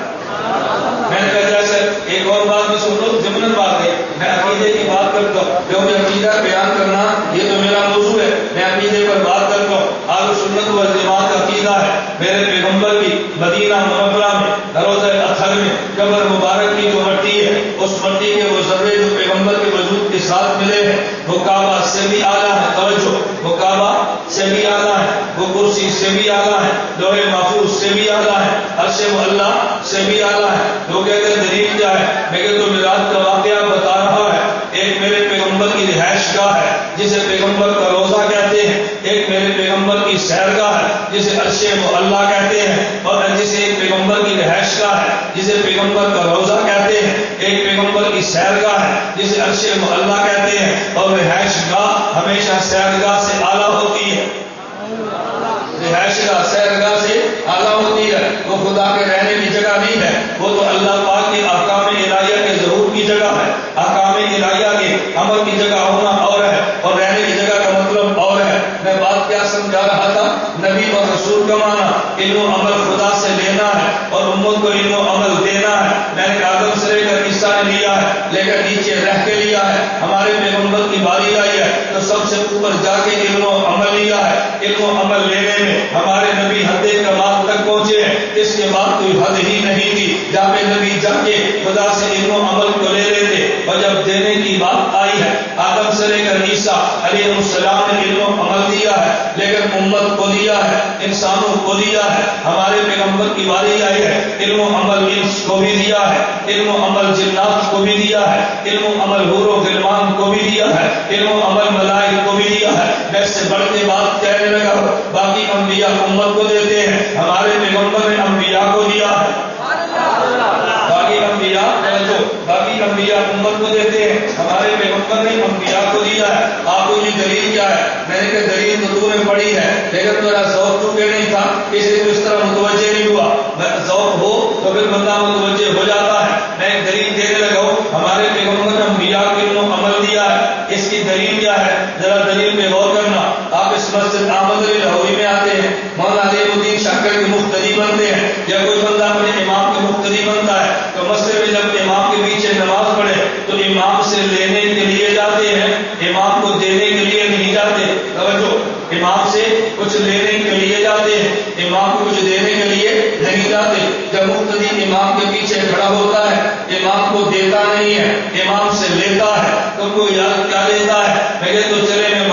میں نے کہا جیسے ایک اور بات بھی سن لو ضمن بات ہے میں عقیدے کی بات کرتا ہوں کیونکہ عقیدہ بیان کرنا یہ تو میرا موضوع ہے. میں عقیدے پر بات کرتا ہوں اہل سنت والجماعت کا عقیدہ ہے میرے پیغمبر کی مدینہ منورہ میں روضہ اطہر میں قبر مبارک کی جو مٹی ہے اس مٹی کے وہ ذرے جو پیغمبر کے وجود کے ساتھ ملے ہیں وہ کعبہ سے بھی اعلیٰ ہے. توجہ وہ کعبہ سے بھی اعلیٰ ہے وہ کرسی سے بھی اعلیٰ ہے لوح محفوظ سے بھی اعلیٰ ہے عرش معلیٰ سے بھی اعلیٰ ہے. لوگ کہتے ہیں دلیل کیا ہے؟ میں کہ تو میراج کا واقعہ بتا رہا ہے. ایک میرے پیغمبر کی رہائش گاہ ہے جسے پیغمبر کا روضہ کہتے ہیں. ایک میرے پیغمبر کی سیرگاہ ہے جسے عرش معلیٰ کہتے ہیں اور جسے ایک پیغمبر کی رہائش گاہ ہے جسے پیغمبر کا روضہ کہتے ہیں. ایک پیغمبر کی سیرگاہ ہے جسے عرش معلیٰ کہتے ہیں اور رہائش گاہ ہمیشہ سیرگاہ سے اعلیٰ ہوتی ہے. رہائش گاہ سیرگاہ سے اعلیٰ ہوتی ہے. وہ خدا کے رہنے کی جگہ نہیں ہے وہ تو اللہ پاک کے احکام الہیہ کے ظہور کی جگہ ہے. احکام الہیہ کے عمل کی جگہ ہونا اور ہے اور رہنے کی جگہ کا مطلب اور ہے. میں بات کیا سمجھا رہا تھا نبی اور رسول کا معنی علم و عمل خدا سے لینا ہے اور امت کو علم و عمل دینا ہے. میں نے آدم سے لے کر عیسیٰ نے لیا ہے لیکن نیچے رہ کے لیا ہے. ہمارے پیغمبر کی باری آئی ہے تو سب سے اوپر جا کے علم و عمل لیا ہے. علم و عمل لینے میں ہمارے نبی حد کمال تک پہنچے ہیں. اس کے بعد کوئی حد ہی نہیں تھی جہاں پہ نبی جا کے خدا سے علم و عمل کو لے لیتے. اور جب دینے کی بات آئی ہے آدم سے لے کر عیسیٰ علیہ السلام نے علم و عمل دیا ہے لیکن امت کو دیا ہے انسانوں کو دیا ہے. ہمارے پیغمبر کی باری آئی ہے علم و عمل انس کو بھی دیا ہے علم و عمل جنات کو بھی دیا ہے علم و عمل حور و غلمان کو بھی دیا ہے علم و عمل ملائک کو بھی دیا ہے. میں سے بڑھ کے بات کہنے لگا باقی انبیاء امت کو دیتے ہیں ہمارے پیغمبر نے انبیاء کو دیا ہے. باقی انبیاء امت کو دیتے ہیں ہمارے پیغمبر نے انبیاء کو دیا ہے. آپ کو یہ دلیل کیا ہے؟ میں نے کہا دلیل تو نے پڑھی ہے لیکن میرا ذوق چونکہ نہیں تھا کسی کو اس طرح متوجہ نہیں ہوا. ذوق ہو تو پھر بندہ متوجہ ہو جاتا ہے. میں ایک دلیل دینے لگا ہوں ہمارے پیغمبر نے انبیاء کو علم و عمل دیا ہے. اس کی دلیل کیا ہے؟ ذرا دلیل پہ غور کرنا. آپ اس مسجد احمد علی لاہوری میں آتے ہیں مولانا علی الدین شاکر کے مقتدی بنتے ہیں یا کوئی بندہ اپنے امام کے مقتدی بنتا ہے تو مسجد میں جب امام کے پیچھے نماز پڑھے تو امام سے لینے کے لیے جاتے ہیں امام کو دینے کے لیے نہیں جاتے. توجہ امام سے کچھ لینے کے لیے جاتے ہیں امام کو کچھ دینے کے لیے نہیں جاتے. جب مقتدی امام کے پیچھے کھڑا ہوتا ہے امام کو دیتا نہیں ہے امام سے لیتا ہے. تم کو یاد کیا لیتا ہے؟ میں کہ تو چلے میں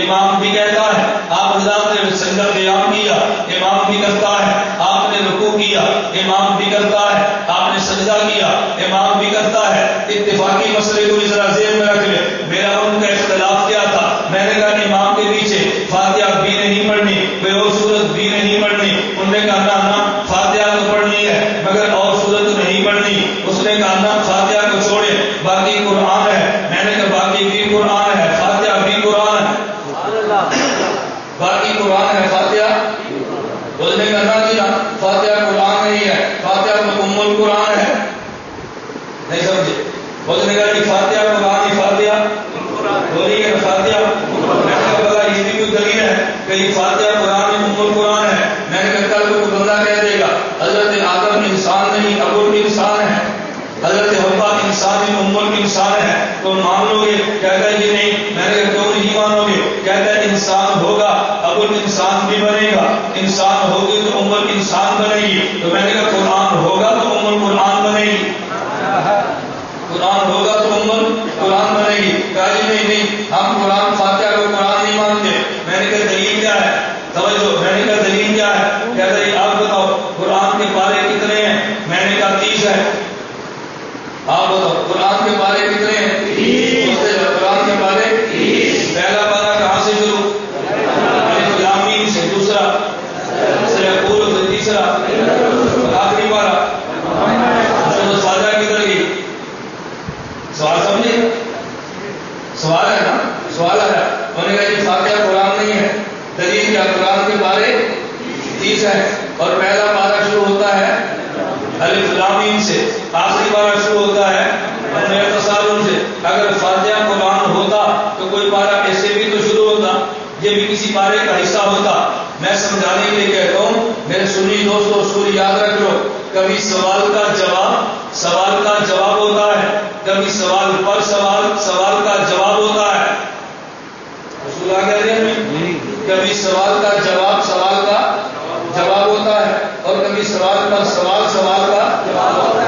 امام بھی کہتا ہے آپ حضرات نے سجدہ قیام کیا، امام بھی کرتا ہے آپ نے رکوع کیا، امام بھی کرتا ہے آپ نے سجدہ کیا، امام بھی کرتا ہے۔ اتفاقی مسئلے کو ذرا ذہن میں رکھ لیں، میرا ان کا اختلاف کیا تھا؟ میں نے کہا امام کے پیچھے فاتحہ بھی نہیں پڑھنی، کوئی اور سورت بھی نہیں پڑھنی۔ انہوں نے کہا نا فاتحہ تو پڑھنی ہے مگر اور سورت نہیں پڑھنی۔ اس نے کہا نا فاتحہ کو چھوڑے باقی قرآن ہے۔ میں نے کہا باقی بھی قرآن ہے، فاتحہ بھی قرآن ہے، باقی قرآن ہے فاتحہ۔ اس نے کہا جی نا فاتحہ قرآن نہیں ہے، فاتحہ تو ام القرآن ہے۔ نہیں سمجھے؟ اس نے کہا جی فاتحہ قرآن ہی فاتحہ بولی ہے فاتحہ۔ میں نے کہا بلا یہ بھی کوئی دلیل ہے کہ یہ فاتحہ قرآن ام القرآن ہے؟ میں نے کہا کل کوئی بندہ کہہ دے گا حضرت آدم انسان نہیں ابو الانسان ہے، حضرت حوا انسان نہیں ام الانسان ہے، تو مان لو گے؟ کہتا ہے یہ نہیں۔ میں نے کہا کیوں نہیں مانو گے؟ کہتا ہے انسان ہوگا ابو الانسان بھی بنے گا، انسان ہوگی تو ام الانسان بنے گی۔ تو میں نے کہا قرآن ہوگا تو ام القرآن بنے گی، قرآن ہوگا تو ام القرآن بنے گی۔ کہا جی نہیں نہیں ہم قرآن فاتحہ کو قرآن نہیں مانتے۔ میں نے کہا دلیل کیا ہے؟ توجہ، میں نے کہا دلیل کیا ہے؟ کہتا ہے آپ بتاؤ قرآن کے پارے کتنے ہیں؟ میں نے کہا 30 ہے۔ آپ بتاؤ قرآن کے پارے کتنے ہیں؟ 30۔ قرآن کے پارے 30۔ پہلا پارا کہاں سے شروع؟ الف لام میم سے، دوسرا سیقول سے، تیسرا آخری پارا فاتحہ کدھر گئی؟ سوال سمجھے؟ سوال ہے نا، سوال ہے۔ انہوں نے کہا جی فاتحہ قرآن نہیں ہے، دلیل کیا؟ قرآن کے پارے 30 ہے اور پہلا پارا شروع ہوتا ہے الف لام میم سے، آخری پارا شروع ہوتا ہے تصالم سے۔ اگر فاتحہ قرآن ہوتا تو کوئی پارا ایسے بھی تو شروع ہوتا، یہ بھی کسی پارے کا حصہ ہوتا۔ میں سمجھانے کے لیے کہتا ہوں میرے سنی دوستو، اصول یاد رکھ لو، کبھی سوال کا جواب ہوتا ہے، کبھی سوال پر سوال کا جواب ہوتا ہے۔ اصول آ گیا جی؟ کبھی سوال کا جواب ہوتا ہے اور کبھی سوال پر سوال کا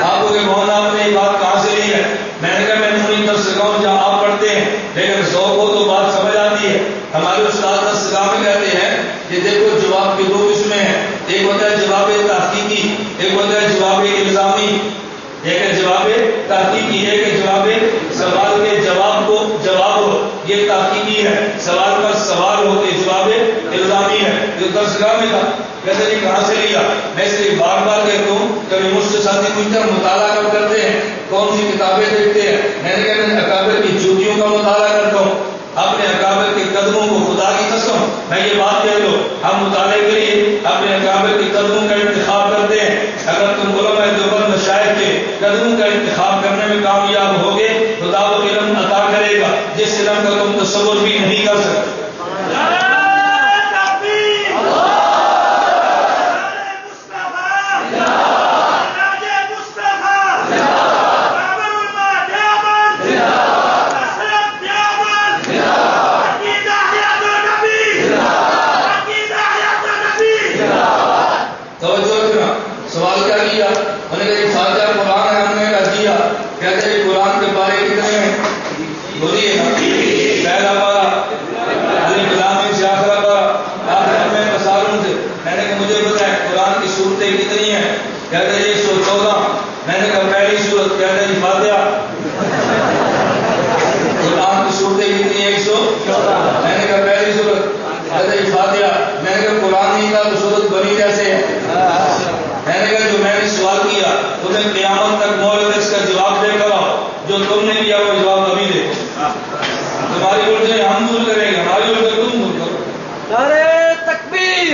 آپ کو مولانا آپ نے یہ بات کہاں سے لی ہے؟ میں نے کہا میں انہیں درسگاہ جہاں آپ پڑھتے ہیں، لیکن ذوق ہو تو بات سمجھ آتی ہے۔ ہمارے استاد درسگاہ میں کہتے ہیں کہ دیکھو جواب کے 2 قسمیں ہیں، ایک ہوتا ہے جواب تحقیقی، ایک ہوتا ہے جواب الزامی۔ ایک ہے جواب تحقیقی، ایک ہے جواب سوال کے جواب کو جواب، یہ تحقیقی ہے، سوال پر سوال ہوتے جواب الزامی ہے۔ جو درسگاہ میں تھا کہتے ہیں کہاں سے لیا؟ میں اس لیے بار بار کہتا ہوں کبھی مجھ سے ساتھی پوچھتے ہیں مطالعہ کب کرتے ہیں، کون سی کتابیں دیکھتے ہیں؟ میں نے کہا میں اکابر کی جوتیوں کا مطالعہ کرتا ہوں، اپنے اکابر کے قدموں کو، خدا کی قسم میں یہ بات کہہ لو، ہم مطالعے کے لیے اپنے اکابر کے قدموں کا انتخاب کرتے ہیں۔ اگر تم علماء دیوبند مشائخ کے قدموں کا انتخاب کرنے میں کامیاب ہوگے خدا وہ علم عطا کرے گا جس علم کا تم تصور بھی نہیں کر سکتے۔ سوال کیا کیا؟ انہوں نے کہا فاتحہ قرآن ہے، ہم نے کہا دیا۔ کہتے ہیں قرآن کے پارے کتنے ہیں؟ بولیے نا، پہلا پارا الف لام میم سے، آخرا پارا آخر میں تصالم سے۔ میں نے کہا مجھے بتائیں قرآن کی صورتیں کتنی ہیں؟ کہتے ہیں 114۔ میں نے کہا پہلی صورت؟ کہتے ہیں فاتحہ۔ قرآن کی صورتیں کتنی ہیں؟ 114۔ میں نے کہا پہلی صورت؟ کہتے ہیں فاتحہ۔ میں نے کہا قرآن نہیں تھا تو صورت بنی کیسے ہے؟ میں نے کہا جو میں نے سوال کیا انہیں قیامت تک مولد اس کا جواب دے کر آؤ، جو تم نے کیا وہ جواب ابھی دے۔ تمہاری الجھن ہم دور کریں گے، ہماری الجھن تم دور کرو۔ نعرہ تکبیر،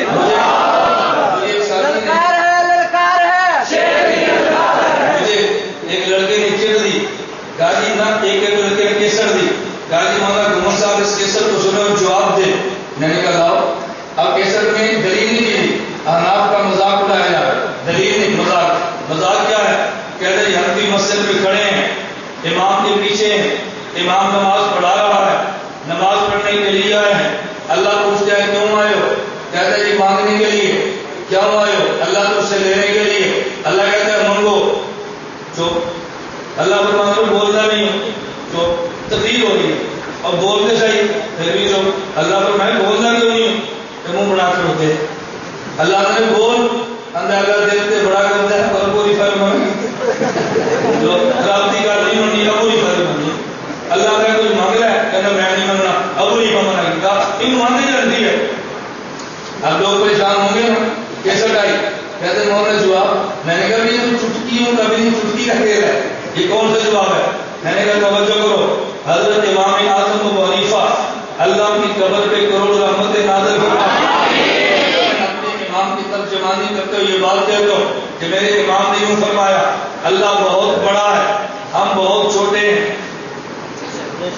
للکار ہے، مجھے ایک لڑکے نے چڑ دی، گاجی نہ ایک لڑکے نے کیسر دی، گاجی مولانا گمر صاحب اس کیسر کو سنو جواب دے۔ میں نے کہا لاؤ، اب کیسر میں دلیل نہیں دی، احناف کا مذاق اڑایا جا رہا ہے، دلیل نہیں، مذاق کیا ہے؟ کہتے ہیں حنفی مسجد میں کھڑے ہیں، امام کے پیچھے ہیں، امام نماز پڑھا رہا ہے، نماز پڑھنے کے لیے آئے ہیں، اللہ پوچھتے ہیں کیوں آئے ہو؟ کہتے ہیں مانگنے کے لیے۔ کیوں آئے ہو؟ اللہ تجھ سے لینے کے لیے۔ اللہ کہتے ہیں مانگو۔ چپ۔ اللہ فرماتا ہے بولنا نہیں ہو، چپ۔ تقریر ہو رہی ہے، اور بولتے صحیح پھر بھی جو اللہ پر میں بولنا کیوں نہیں ہوں کہ منہ بنا کے ہوتے اللہ نے بول اندازہ دیتے بڑا کرتا ہے اور پوری فرم جو خرابی کا نہیں ہونی پوری فرم اللہ کا کچھ مانگ رہا ہے کہنا میں نہیں مانگنا اب نہیں مانگنا کتاب ان مانگی جاتی ہے. اب لوگ پریشان ہوں گے نا کیسٹ آئی کہتے ہیں مولانا جواب میں نے کہا یہ تو چٹکی ہوں کبھی نہیں چٹکی کا کھیل ہے یہ کون سا جواب ہے میں نے کہا توجہ کرو حضرت امام اعظم ابو حنیفہ اللہ کی قبر پہ کروڑ رحمت نازل فرما اپنے امام کی ترجمانی کرتے ہوئے یہ بات کہتا ہوں کہ میرے امام نے یوں فرمایا اللہ بہت بڑا ہے ہم بہت چھوٹے ہیں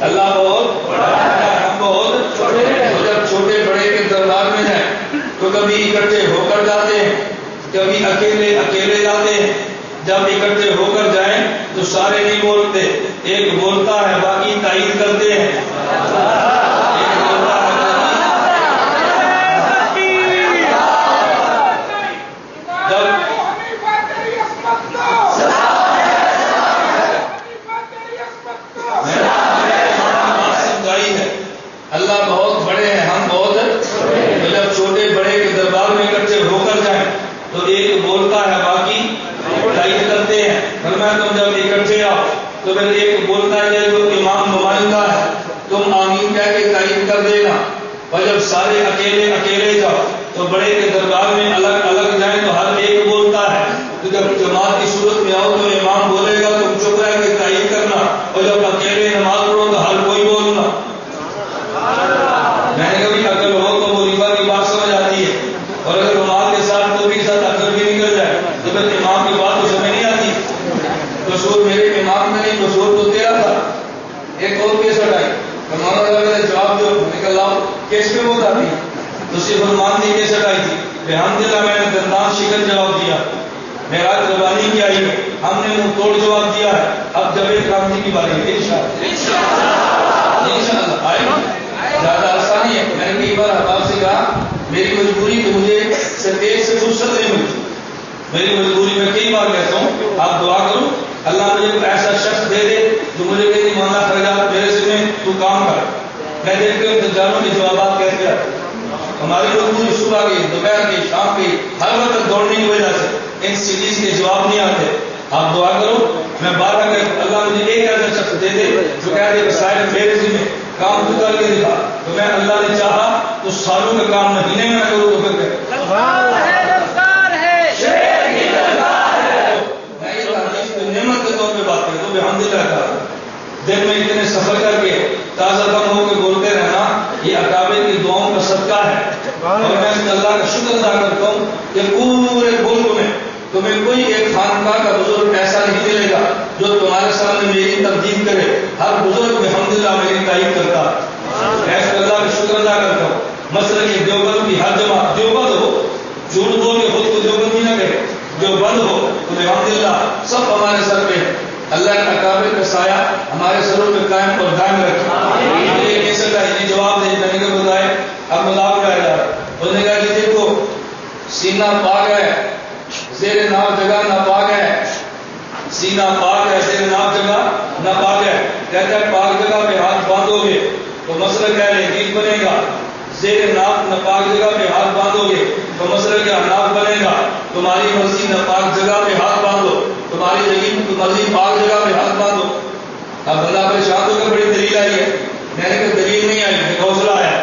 اللہ بہت بڑا ہے ہم بہت چھوٹے ہیں. جب چھوٹے بڑے کے دربار میں جائیں تو کبھی اکٹھے ہو کر جاتے ہیں کبھی اکیلے اکیلے جاتے ہیں. جب اکٹھے ہو کر جائیں تو سارے نہیں بولتے ایک بولتا ہے باقی تائید کرتے ہیں ایک بولتا ہے اللہ بہت بڑے ہیں ہم بہت جب چھوٹے بڑے کے دربار میں اکٹھے ہو کر جائیں تو ایک بولتا ہے باقی تائید کرتے ہیں. فرمایا تم جب اکٹھے آؤ تو پھر ایک بولتا ہے جو امام نمائندہ ہے تم آمین کہہ کے تائید کر دینا اور جب سارے اکیلے اکیلے جاؤ تو بڑے کے دربار میں الگ الگ جائیں تو ہر ایک بولتا ہے. تو جب جماعت کی صورت میں آؤ تو امام بولے گا تم چپ رہ کے تائید کرنا اور جب اکیلے نماز پڑھو تو ہر کوئی بولنا. میں نے کبھی عقل ہو تو وہ ریبا کی بات سمجھ آتی ہے اور اگر نماز کے ساتھ تو بھی ساتھ عقل بھی نکل جائے تو پھر امام کی بات تو سمجھ نہیں آتی. قصور میرے امام میں نہیں قصور تو تیرا تھا. ایک اور کیس ہٹائی مولانا نے جواب جو نکل لاؤ کیس پہ بہت آتی تو صرف فرمان کی کیس ہٹائی تھی الحمدللہ میں نے دندان شکن جواب دیا معراج ربانی کی آئی ہم نے منہ توڑ جواب دیا ہے. اب جب کرامتی کی باری ہے انشاءاللہ آئے زیادہ آسانی ہے. میں نے کئی بار احباب سے کہا میری مجبوری تو مجھے تیز سے فرصت نہیں ملتی میری مجبوری میں کئی بار کہتا ہوں آپ دعا کرو اللہ مجھے کوئی ایسا شخص دے دے جو مجھے کہتی مولانا خرجات میرے سے میں تو کام کر. میں دیکھتے ہوں انتظاروں کے جوابات کہتے ہیں ہماری مجبوری صبح کی دوپہر کی شام کی ہر وقت دوڑنے کی وجہ سے ان سیریز کے جواب نہیں آتے. آپ دعا کرو میں بارہ کہ اللہ مجھے ایک ایسا شخص دے دے جو کہہ دے سارے میرے ذمہ کام تو کر کے دکھا تو میں اللہ نے چاہا تو سالوں کا کام مہینے میں نہ کروں تو پھر میں یہ تحریف نعمت کے طور پہ بات کرتا ہوں الحمدللہ کا دن میں اتنے سفر کر کے تازہ دم ہو کے بولتے رہنا یہ اکابر کی دعاؤں کا صدقہ ہے. اور میں اللہ کا شکر ادا کرتا ہوں کہ پورے ملک میں تمہیں کوئی ایک خانقاہ کا بزرگ ایسا نہیں ملے گا جو تمہارے سامنے میری تردید کرے. ہر بزرگ الحمدللہ میری تعریف کرتا ہے. ایسے اللہ کا شکر ادا کرتا ہوں. مثلا کہ دیوبند کی ہر جماعت دیوبند ہو جھوٹ بول کے خود کو دیوبند ہی نہ کہے جو بند ہو تو الحمدللہ سب ہمارے سر پہ اللہ کا اکابر کا سایہ ہمارے سروں پہ قائم اور دائم رکھے. یہ کیسے کا یہ جواب دے میں نے کہا بتائے اب مذاق اڑایا جا رہا ہے. انہوں نے کہا کہ دیکھو سینہ پاک ہے زیر ناف جگہ ناپاک ہے سینہ پاک ہے زیر ناف جگہ ناپاک ہے. کہتا ہے پاک جگہ پہ ہاتھ باندھو گے تو مسئلہ کیا حدیث بنے گا. زیر ناف ناپاک جگہ پہ ہاتھ باندھو گے تو مسئلہ کیا ناف بنے گا. تمہاری مرضی ناپاک جگہ پہ ہاتھ باندھو تمہاری مرضی پاک جگہ پہ ہاتھ باندھو. اب بندہ پریشان ہو کر بڑی دلیل آئی ہے. میں نے کہا دلیل نہیں آئی حوصلہ آیا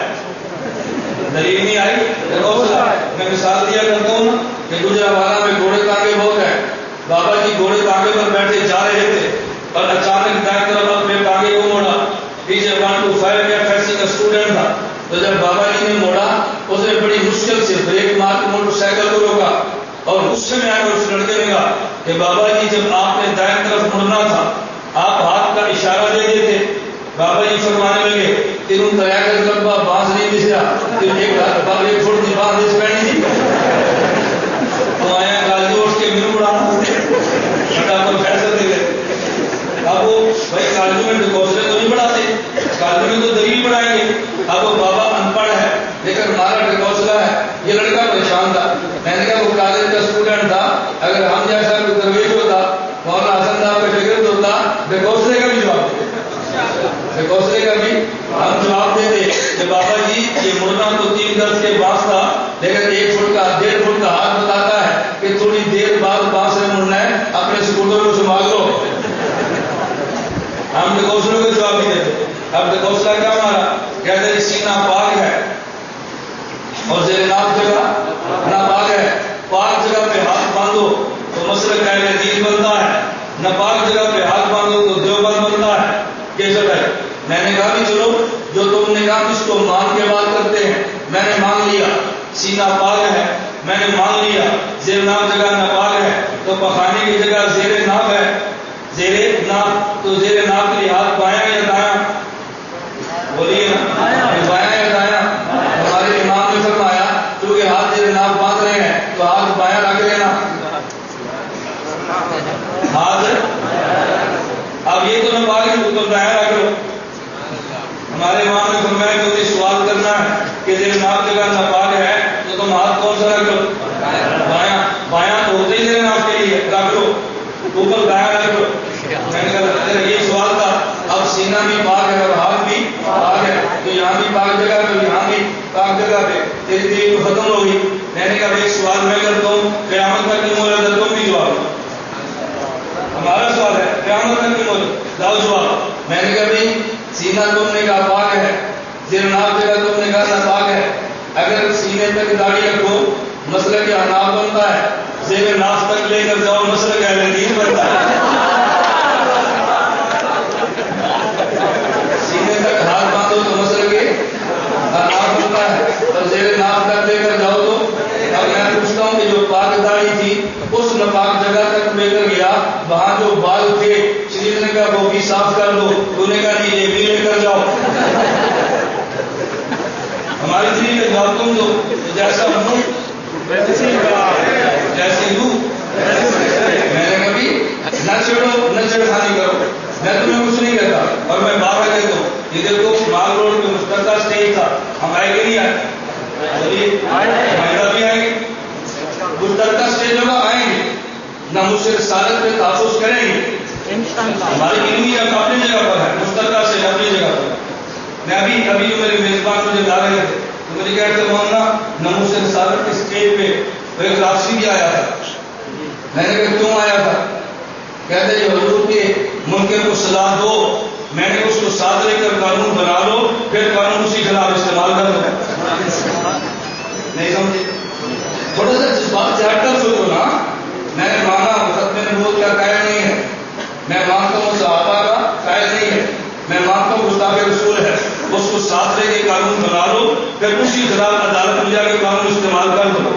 دلیل نہیں آئی حوصلہ. میں مثال دیا کرتا ہوں کہ گجرانوالہ میں گھوڑے تانگے بہت ہیں. بابا جی گھوڑے تانگے پر بیٹھے جا رہے تھے اور اچانک دائیں طرف اپنے تانگے کو موڑا. پیچھے 125 کے FSC کا اسٹوڈنٹ تھا تو جب بابا جی نے موڑا اس نے بڑی مشکل سے بریک مار کے موٹر سائیکل کو روکا اور غصے میں آئے اور اس لڑکے نے کہا کہ بابا جی جب آپ نے دائیں طرف مڑنا تھا آپ ہاتھ کا اشارہ دے دیتے. بابا جی فرمانے لگے تینوں دریا کا لمبا بانس نہیں دسیا ایک فٹ کی بانس پہنی تھی تو آیا گال جوڑ کے میرے اڑانا چھٹا پر فیصل دے گئے. اب وہ بھائی کالجو میں ڈکوسلے تو نہیں بڑھاتے کالجو میں تو دلیل بڑھائیں گے. اب وہ بابا ان پڑھ ہے لیکن ہمارا ڈکوسلا ہے. یہ لڑکا پریشان تھا. میں نے کہا وہ کالج کا اسٹوڈنٹ تھا اگر ہم جیسا کوئی درویش ہوتا مولانا حسن صاحب کا شاگرد ہوتا ڈکوسلے کا بھی جواب ڈکوسلے کا بھی کہ بابا جی یہ مڑنا تو 3 گز کے پاس تھا، لیکن 1 فٹ کا 1.5 فٹ کا ہاتھ بتاتا ہے کہ تھوڑی دیر بعد پاس سے مڑنا ہے، اپنے اسکوٹر کو سنبھال لو۔ ہم تو گوسلوں کو جواب نہیں دیتے۔ اب تو گوسلہ کیا مارا، کہتے ہیں سینہ پاک ہے اور زیر ناف جگہ ناپاک ہے۔ پاک جگہ پہ ہاتھ باندھو تو مسلک اہل حدیث بنتا ہے، ناپاک جگہ پہ ہاتھ باندھو تو دیوبند بنتا ہے۔ کیسے ہے؟ میں نے کہا بھی چلو جو تم نے کہا اس کو مان کے بات کرتے ہیں، میں نے مان لیا سینہ پاک ہے، میں نے مان لیا زیر ناف جگہ ناپاک ہے، تو پخانے کی جگہ زیر ناف ہے، زیر ناف، تو زیر ناف کے لیے ہاتھ بایاں یا دایاں؟ بولیے نا، بایاں یا دایاں؟ ہمارے امام نے فرمایا کیونکہ ہاتھ زیر ناف باندھ رہے ہیں تو ہاتھ بایاں رکھ لینا، ہاتھ اب یہ تو ناپاک ہے تو دایاں رکھ لو۔ ہمارے امام نے فرمایا کہ سوال کرنا ہے کہ زیر ناف جگہ ناپاک ہے تو تم ہاتھ کون سا رکھ لو؟ بایاں۔ بایاں تو ہوتے ہی زیر ناف کے لیے، رکھ لو اوپر دایاں رکھ لو۔ میں نے کہا یہ سوال تھا، اب سینہ بھی پاک ہے اور ہاتھ بھی پاک ہے، تو یہاں بھی پاک جگہ پہ یہاں بھی پاک جگہ پہ، تیری دیر تو ختم ہوگی۔ میں نے کہا ایک سوال میں کرتا ہوں، قیامت تک کی مہلت ہے، تم بھی جواب دو۔ ہمارا سوال ہے قیامت تک کی مہلت، لاؤ جواب۔ میں نے کہا بھائی سینہ تم نے کہا پاک ہے، زیر ناف جگہ تم نے کہا ناپاک ہے، اگر سینے تک داڑھی رکھو مسلک حناف بنتا ہے، زیر ناف تک لے کر جاؤ مسلک اہل حدیث بنتا ہے۔ سینے تک ہاتھ باندھو تو مسلک حناف بنتا ہے، اور زیر ناف تک لے کر جاؤ تو۔ اب میں پوچھتا ہوں کہ جو پاک داڑھی تھی اس ناپاک جگہ تک لے کر گیا، وہاں جو بال تھے شریف نے کہا وہ بھی صاف کر دو، تو نے کہا نہیں یہ بھی لے کر جاؤ۔ ہماری شریف نے جواب تم دو، جیسا ہوں جیسے ہوں۔ میں نے کبھی نہ چھیڑو نہ چھیڑخانی کرو، میں تمہیں کچھ نہیں کہتا، اور میں بات کہتا ہوں یہ دیکھو مال روڈ پہ مشترکہ اسٹیج تھا، ہم آئے گے نہیں آئے؟ بھی آئیں گے، مشترکہ اسٹیج ہوگا آئیں گے، نہ مجھ سے رسالت پہ تحفظ کریں گے، ہماری علمی حق اپنی جگہ پر ہے، مشترکہ اسٹیج اپنی جگہ پر۔ میں ابھی جو میرے میزبان مجھے لا رہے تھے تو مجھے کہتے مولانا نہ مجھ سے رسالت کے اسٹیج پہ ایک راشی بھی آیا تھا۔ میں نے کہا کیوں آیا تھا؟ کہتے جو حضور کے منکر کو سزا دو، میں نے اس کو ساتھ لے کر قانون بنا لو، پھر قانون اسی خلاف استعمال کر دو۔ نہیں سمجھے؟ تھوڑا سا جذبات سے ہٹ کر سوچو نا۔ میں نے مانا ختم نبوت کا قائل نہیں ہے، میں مانتا ہوں صحابہ کا قائل نہیں ہے، میں مانتا ہوں گستاخ رسول ہے، اس کو ساتھ لے کے قانون بنا لو، پھر اسی خلاف عدالت میں جا کے قانون استعمال کر دو۔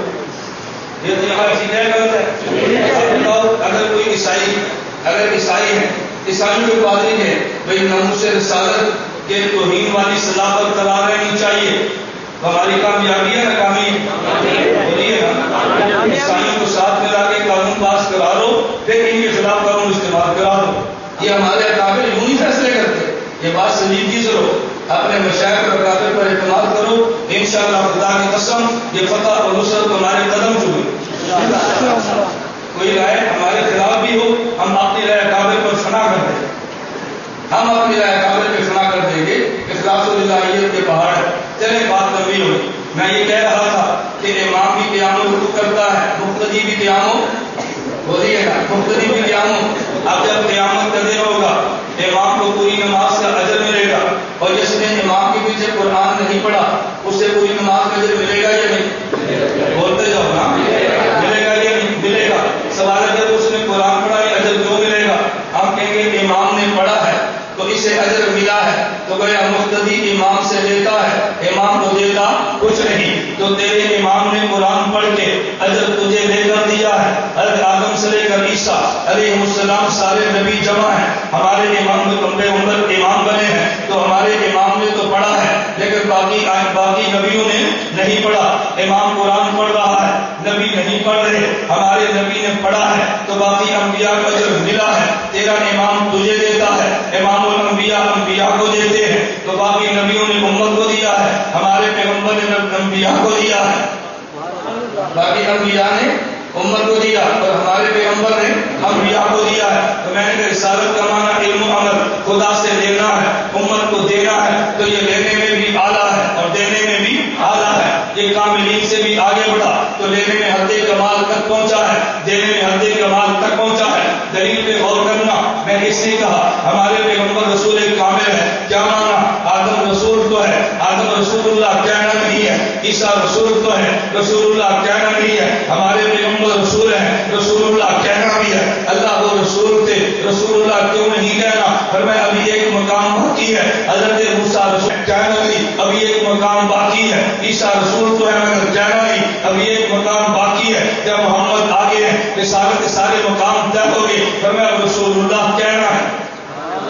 یہ تو یہاں چیز ہے غلط ہے۔ اگر کوئی عیسائی ہے، عیسائیوں کے پادری ہے، بھائی ناموس رسالت کے توہین والی سزا پر قرار رہنی چاہیے، ہماری کامیابی ہے ناکامی بولیے نا۔ عیسائیوں کو ساتھ ملا کے قانون پاس کرا لو، پھر ان کے خلاف قانون استعمال کرا دو۔ یہ ہمارے اکابر یوں ہی فیصلے کرتے، یہ بات سنجیدگی سے لو، اپنے مشائخ اور اکابر پر اعتماد کرو، انشاءاللہ خدا کی قسم یہ فتح اور نصرت تمہارے قدم چومے۔ کوئی رائے ہمارے خلاف بھی ہو، ہم اپنی رائے اکابر پر فنا کر دیں گے، ہم اپنی رائے اکابر پہ فنا کر دیں گے، اخلاص و للہیت کے پہاڑ ہے۔ چلے بات لمبی ہوئی، میں یہ کہہ رہا تھا کہ امام بھی قیام و رکوع کرتا ہے، مقتدی بھی قیام و بولیے نا، مقتدی بھی قیام و۔ اب جب قیامت کا دن ہوگا امام کو پوری نماز کا اجر ملے گا، اور جس نے امام کے پیچھے قرآن نہیں پڑھا اسے پوری نماز کا اجر ملے گا یا نہیں؟ بولتے جاؤ نا، ملے گا یا نہیں ملے گا؟ سوال ہے جب اس نے قرآن پڑھا یہ اجر کیوں ملے گا؟ ہم کہیں گے امام نے پڑھا ہے تو اسے اجر ملا ہے، تو گویا مقتدی امام سے لیتا ہے، امام کو دیتا کچھ نہیں۔ تو تیرے امام نے قرآن پڑھ کے اجر تجھے لے کر دیا ہے۔ حضرت آدم سے لے کر عیسیٰ علیہ السلام سارے نبی جمع ہیں، ہمارے امام امام بنے ہیں، تو ہمارے امام نے تو پڑھا ہے، لیکن باقی نبیوں نے نہیں پڑھا۔ امام قرآن پڑھ رہا ہے، نبی نہیں پڑھ رہے، ہمارے نبی نے پڑھا ہے تو باقی انبیاء کو اجر ملا ہے۔ تیرا امام تجھے دیتا ہے، امام الانبیاء انبیاء کو دیتے ہیں، تو باقی نبیوں نے امت کو دیا ہے، ہمارے پیغمبر نے انبیاء کو دیا ہے، باقی انبیاء نے امت کو دیا اور ہمارے پیغمبر نے انبیاء کو دیا ہے۔ تو میں نے رسالت کا معنی علم و عمل، خدا سے لینا ہے، امت کو دینا ہے، تو یہ لینے میں بھی اعلیٰ ہے دینے میں حد کمال تک پہنچا ہے. دلیل پہ غور کرنا. میں اس نے کہا ہمارے پیغمبر رسول کامل ہے. کیا مانا؟ آدم رسول تو ہے, آدم رسول اللہ کہنا نہیں ہے. عیسیٰ رسول تو ہے, رسول اللہ کہنا نہیں ہے. ہمارے پیغمبر رسول ہیں, رسول اللہ کہنا بھی ہے. اللہ وہ رسول تھے, رسول اللہ کیوں نہیں کہنا؟ فرمایا ابھی ایک مقام باقی ہے. حضرت موسیٰ رسول کہنا نہیں, ابھی ایک مقام باقی ہے. عیسیٰ رسول تو ہے مگر کہنا نہیں, ابھی ایک مقام باقی ہے. جب محمد آگے ہیں رسالت کے سارے مقام طے ہو گئے. فرمایا رسول اللہ کہنا ہے,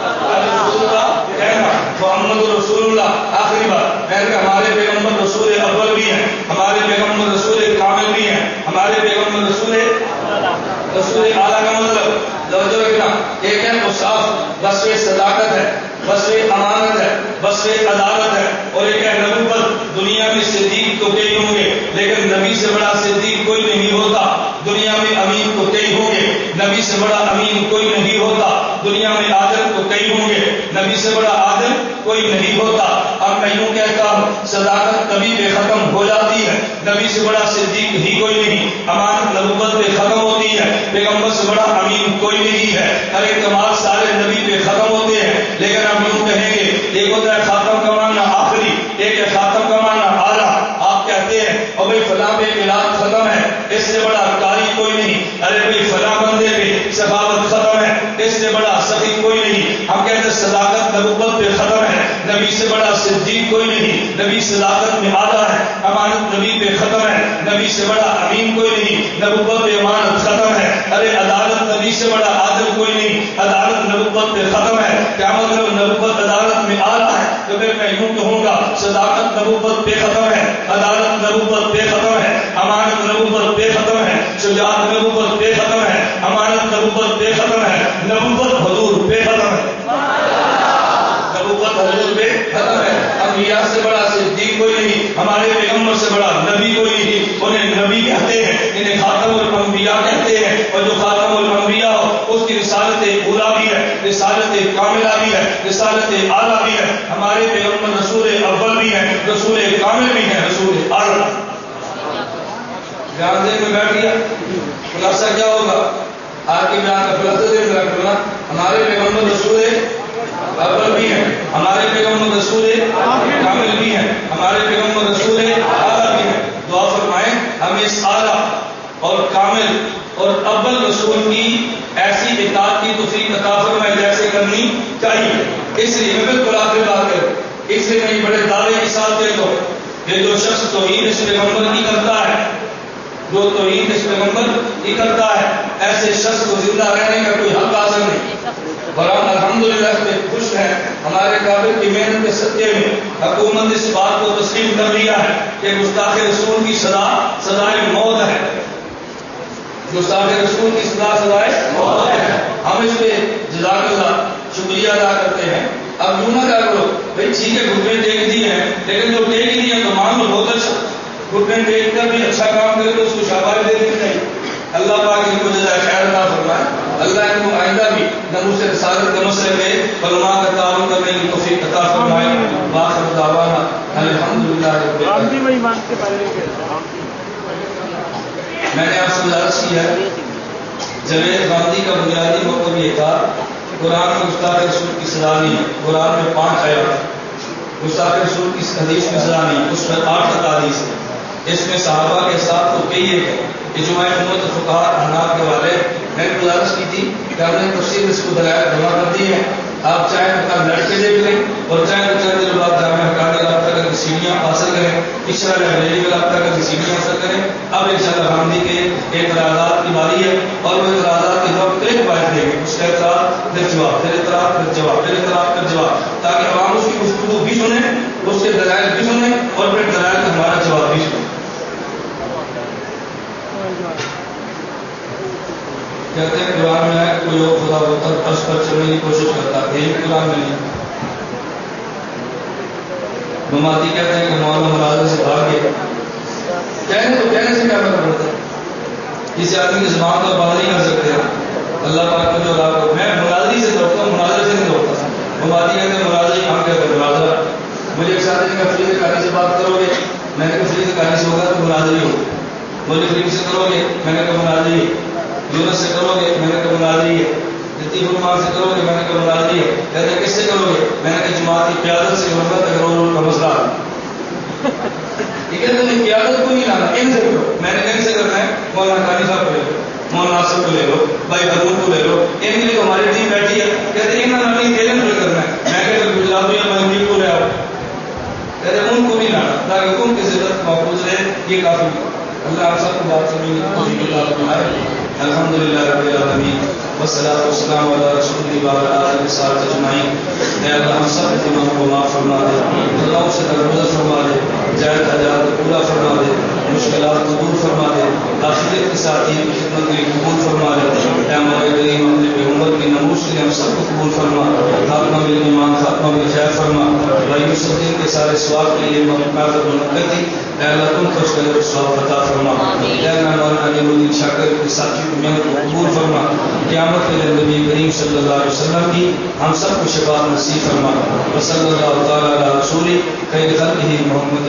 رسول اللہ کہنا, محمد رسول اللہ. آخری بات میں نے کہا ہمارے پیغمبر رسول اول بھی ہیں, ہمارے پیغمبر رسول کامل بھی ہیں, ہمارے پیغمبر رسول اعلیٰ. کا مطلب توجہ رکھنا, ایک ہے مصاف وصف صداقت ہے, وصف امانت ہے, وصف عدالت ہے, اور ایک ہے نبوت. دنیا میں صدیق تو کئی ہوں گے لیکن نبی سے بڑا صدیق کوئی نہیں ہوتا. دنیا میں امین تو کئی ہوں گے, نبی سے بڑا امین کوئی نہیں ہوتا. دنیا میں عادل تو کئی ہوں گے, نبی سے بڑا عادل کوئی نہیں ہوتا. اب میں یوں کہتا ہوں صداقت کبھی بے ختم ہو جاتی ہے, نبی سے بڑا صدیق ہی کوئی نہیں. امانت نبوت پہ ختم ہوتی ہے, پیغمبر سے بڑا امین کوئی نہیں ہے. ارے کمال سارے نبی پہ ختم ہوتے ہیں, لیکن ہم یوں کہیں گے ایک ہوتا ہے خاتم کا معنی آخری, ایک ہے خاتم کا معنی اعلیٰ. آپ کہتے ہیں اور بھائی فلاں پہ میلاد ختم ہے, اس سے بڑا قاری کوئی نہیں. ارے بھائی فلاں بندے پہ سخاوت ختم ہے, اس سے بڑا سخی کوئی نہیں. ہم کہتے ہیں صداقت نبوت پہ ختم ہے, نبی سے بڑا صدیق کوئی نہیں. نبی صداقت میں اعلیٰ ہے, امانت نبی پہ ختم ہے, نبی سے بڑا امین کوئی نہیں. نبوت پہ امانت ختم ہے. ارے عدالت نبی سے بڑا عادل کوئی نہیں, عدالت نبوت پہ ختم ہے. کیا مطلب نبوت عدالت میں اعلیٰ ہے؟ تو پھر میں یوں کہوں گا صداقت نبوت پہ ختم ہے, عدالت نبوت پہ ختم ہے, امانت نبوت پہ ختم ہے, شجاعت نبوت پہ ختم ہے, امانت نبوت پہ ختم ہے, نبوت حضور پہ ختم ہے. نبوت حضور پہ ختم ہے. انبیاء سے بڑا صدیق کوئی نہیں, ہمارے پیغمبر سے بڑا نبی کوئی نہیں. انہیں نبی کہتے ہیں, انہیں خاتم الانبیاء کہتے ہیں, اور جو خاتم الانبیاء ہو اس کی رسالت اولا بھی ہے, رسالت کاملہ بھی ہے, رسالت اعلیٰ بھی ہے. ہمارے پیغمبر رسول اول بھی ہیں, رسول کامل بھی ہیں, رسول اعلیٰ. بیان دے میں بیٹھ گیا, خلاصہ کیا ہوگا آج کے بیان کا خلاصہ دے میں رکھنا. ہمارے پیغمبر رسول اول بھی ہیں, ہمارے پیغمبر رسول کامل بھی ہیں, ہمارے پیغمبر رسول اعلیٰ بھی ہیں. دعا فرمائیں ہمیں اس اعلیٰ اور کامل اور اول رسول کی ایسی اطاعت کی توفیق عطا فرمائے جیسے کرنی چاہیے. اس لیے میں بالکل آخری بات کروں, اس لیے میں بڑے دعوے کے ساتھ دیتا ہوں کہ جو شخص توحید اس پیغمبر کی کرتا ہے, جو توحید اس پیغمبر کی کرتا ہے, ایسے شخص کو زندہ رہنے کا کوئی حق حاصل نہیں. اور ہم الحمدللہ اس پہ خوش ہیں. ہمارے قابل کی محنت کے صدقے میں حکومت نے اس بات کو تسلیم کر لیا ہے کہ گستاخ رسول کی سزا سزائے موت ہے. گستاخ رسول کی سزا سزائے موت ہے. ہم اس پہ جزاک اللہ شکریہ ادا کرتے ہیں. اب یوں نہ کیا کرو بھائی ٹھیک ہے گھٹنے ٹیک دیے ہیں, لیکن جو ٹیک ہی نہیں ہے تو مان لو بہت اچھا, گھٹنے ٹیک کر بھی اچھا کام کرے تو اس کو شاباش دے دینی چاہیے. اللہ پاک ان کو جزائے خیر عطا فرمائے. اللہ ان کو آئندہ بھی ناموس رسالت کے مسئلے میں علماء کا تعاون کرنے کی توفیق عطا فرمائے. وآخر دعوانا الحمدللہ رب العالمین. میں نے آپ سے گزارش کی ہے, جاوید گاندھی کا بنیادی مطلب یہ تھا قرآن میں گستاخ رسول کی سزا نہیں ہے. قرآن میں 5 آیات, گستاخ رسول کی حدیث میں سزا نہیں, اس میں 8 احادیث ہیں. اس میں صحابہ کے ساتھ تو کئی ایک ہے. اجماع امت فقہاء احناف کے والے میں نے گزارش کی تھی کہ ہم نے تفصیل اس کو دلائل جمع کر دی ہیں. آپ چاہیں تو کل لڑ کے دیکھ لیں, اور چاہیں تو چند دن بعد جامعہ حقانی رابطہ کر کے سیڑھیاں حاصل کریں, تیسرا لائبریری میں رابطہ کر کے سیڑھیاں حاصل کریں. اب انشاءاللہ گاندھی کے اعتراضات کی باری ہے, اور وہ اعتراضات کے جواب ایک بات دیں گے, اس کا اعتراض پھر جواب, پھر اعتراض پھر جواب, پھر اعتراض پھر جواب, تاکہ عوام اس کی گفتگو بھی سنیں, اس کے دلائل بھی سنیں, اور پھر دلائل کا ہمارا جواب بھی سنیں. کہتے ہیں قرآن میں ہے کوئی اور خدا ہوتا فرش پر چلنے کی کوشش کرتا, یہی قرآن میں نہیں. مماتی کہتے ہیں کہ مولانا مناظر سے بھاگ گئے, کہنے سے کیا پتہ پڑتا ہے, کسی آدمی کی زبان کو بند نہیں کر سکتے. اللہ پاک کو جو اللہ میں مناظری سے دوڑتا ہوں, مناظر سے نہیں دوڑتا. مماتی کہتے ہیں مناظری, ہم کہتے ہیں مناظرہ. مجھے ایک ساتھ نے کہا فریض قاری سے بات کرو گے, میں نے کہا فریض قاری سے ہوگا تو مناظری ہوگا. مجھے فریض سے کرو گے, میں نے کہا مناظری. یونس سے کرو گے؟ میں نے کہا مناظری ہے. جتنی فرمان سے کرو گے؟ میں نے کہا مناظری ہے. کہتے ہیں کس سے کرو گے؟ میں نے کہا جماعت کی قیادت سے کروں گا تک رول کا مسئلہ. یہ کہتے ہیں قیادت کو نہیں لانا، ان سے کرو. میں نے کہا ان سے کرنا ہے مولانا قانی صاحب کو لے لو، مولانا ناصر کو لے لو، بھائی حرون کو لے لو. ان کے لیے تو ہماری ٹیم بیٹھی ہے. کہتے ہیں انہوں نے تیلن کو کرنا ہے. میں کہتے ہیں گجرات میں مغرب کو لے آؤ. کہتے ہیں ان کو نہیں لانا تاکہ ان کی ضرورت محفوظ رہے. یہ کافی اللہ آپ سب کو بات سمجھے. الحمدللہ رب العالمین والصلاۃ والسلام علی رسول اللہ وعلی آلہ وصحبہ اجمعین. اے اللہ ہم سب کے گناہوں کو معاف فرما دے، اللہ سے درگزر فرما دے، جائز حاجات کو پورا فرما دے، مشکلات کو دور فرما دے، آخرت کے ساتھ ہی خدمت کے لیے قبول فرما دے. اے ہمارے کریم اپنے امت کی نموز کے لیے ہم سب کو قبول فرما. خاتمہ بالایمان، خاتمہ بالخیر فرما. بھائی الدین کے سارے ثواب کے لیے مقامات پر منعقد تھی. اے اللہ تم کو اس کا ثواب عطا فرما. اے اللہ مولانا علی الدین شاکر کے ساتھی کو محنت کو قبول فرما. قیامت کے دن نبی کریم صلی اللہ علیہ وسلم کی ہم سب کو شفاعت نصیب فرما. وصلی اللہ تعالی علی رسول خیر خلقہ محمد.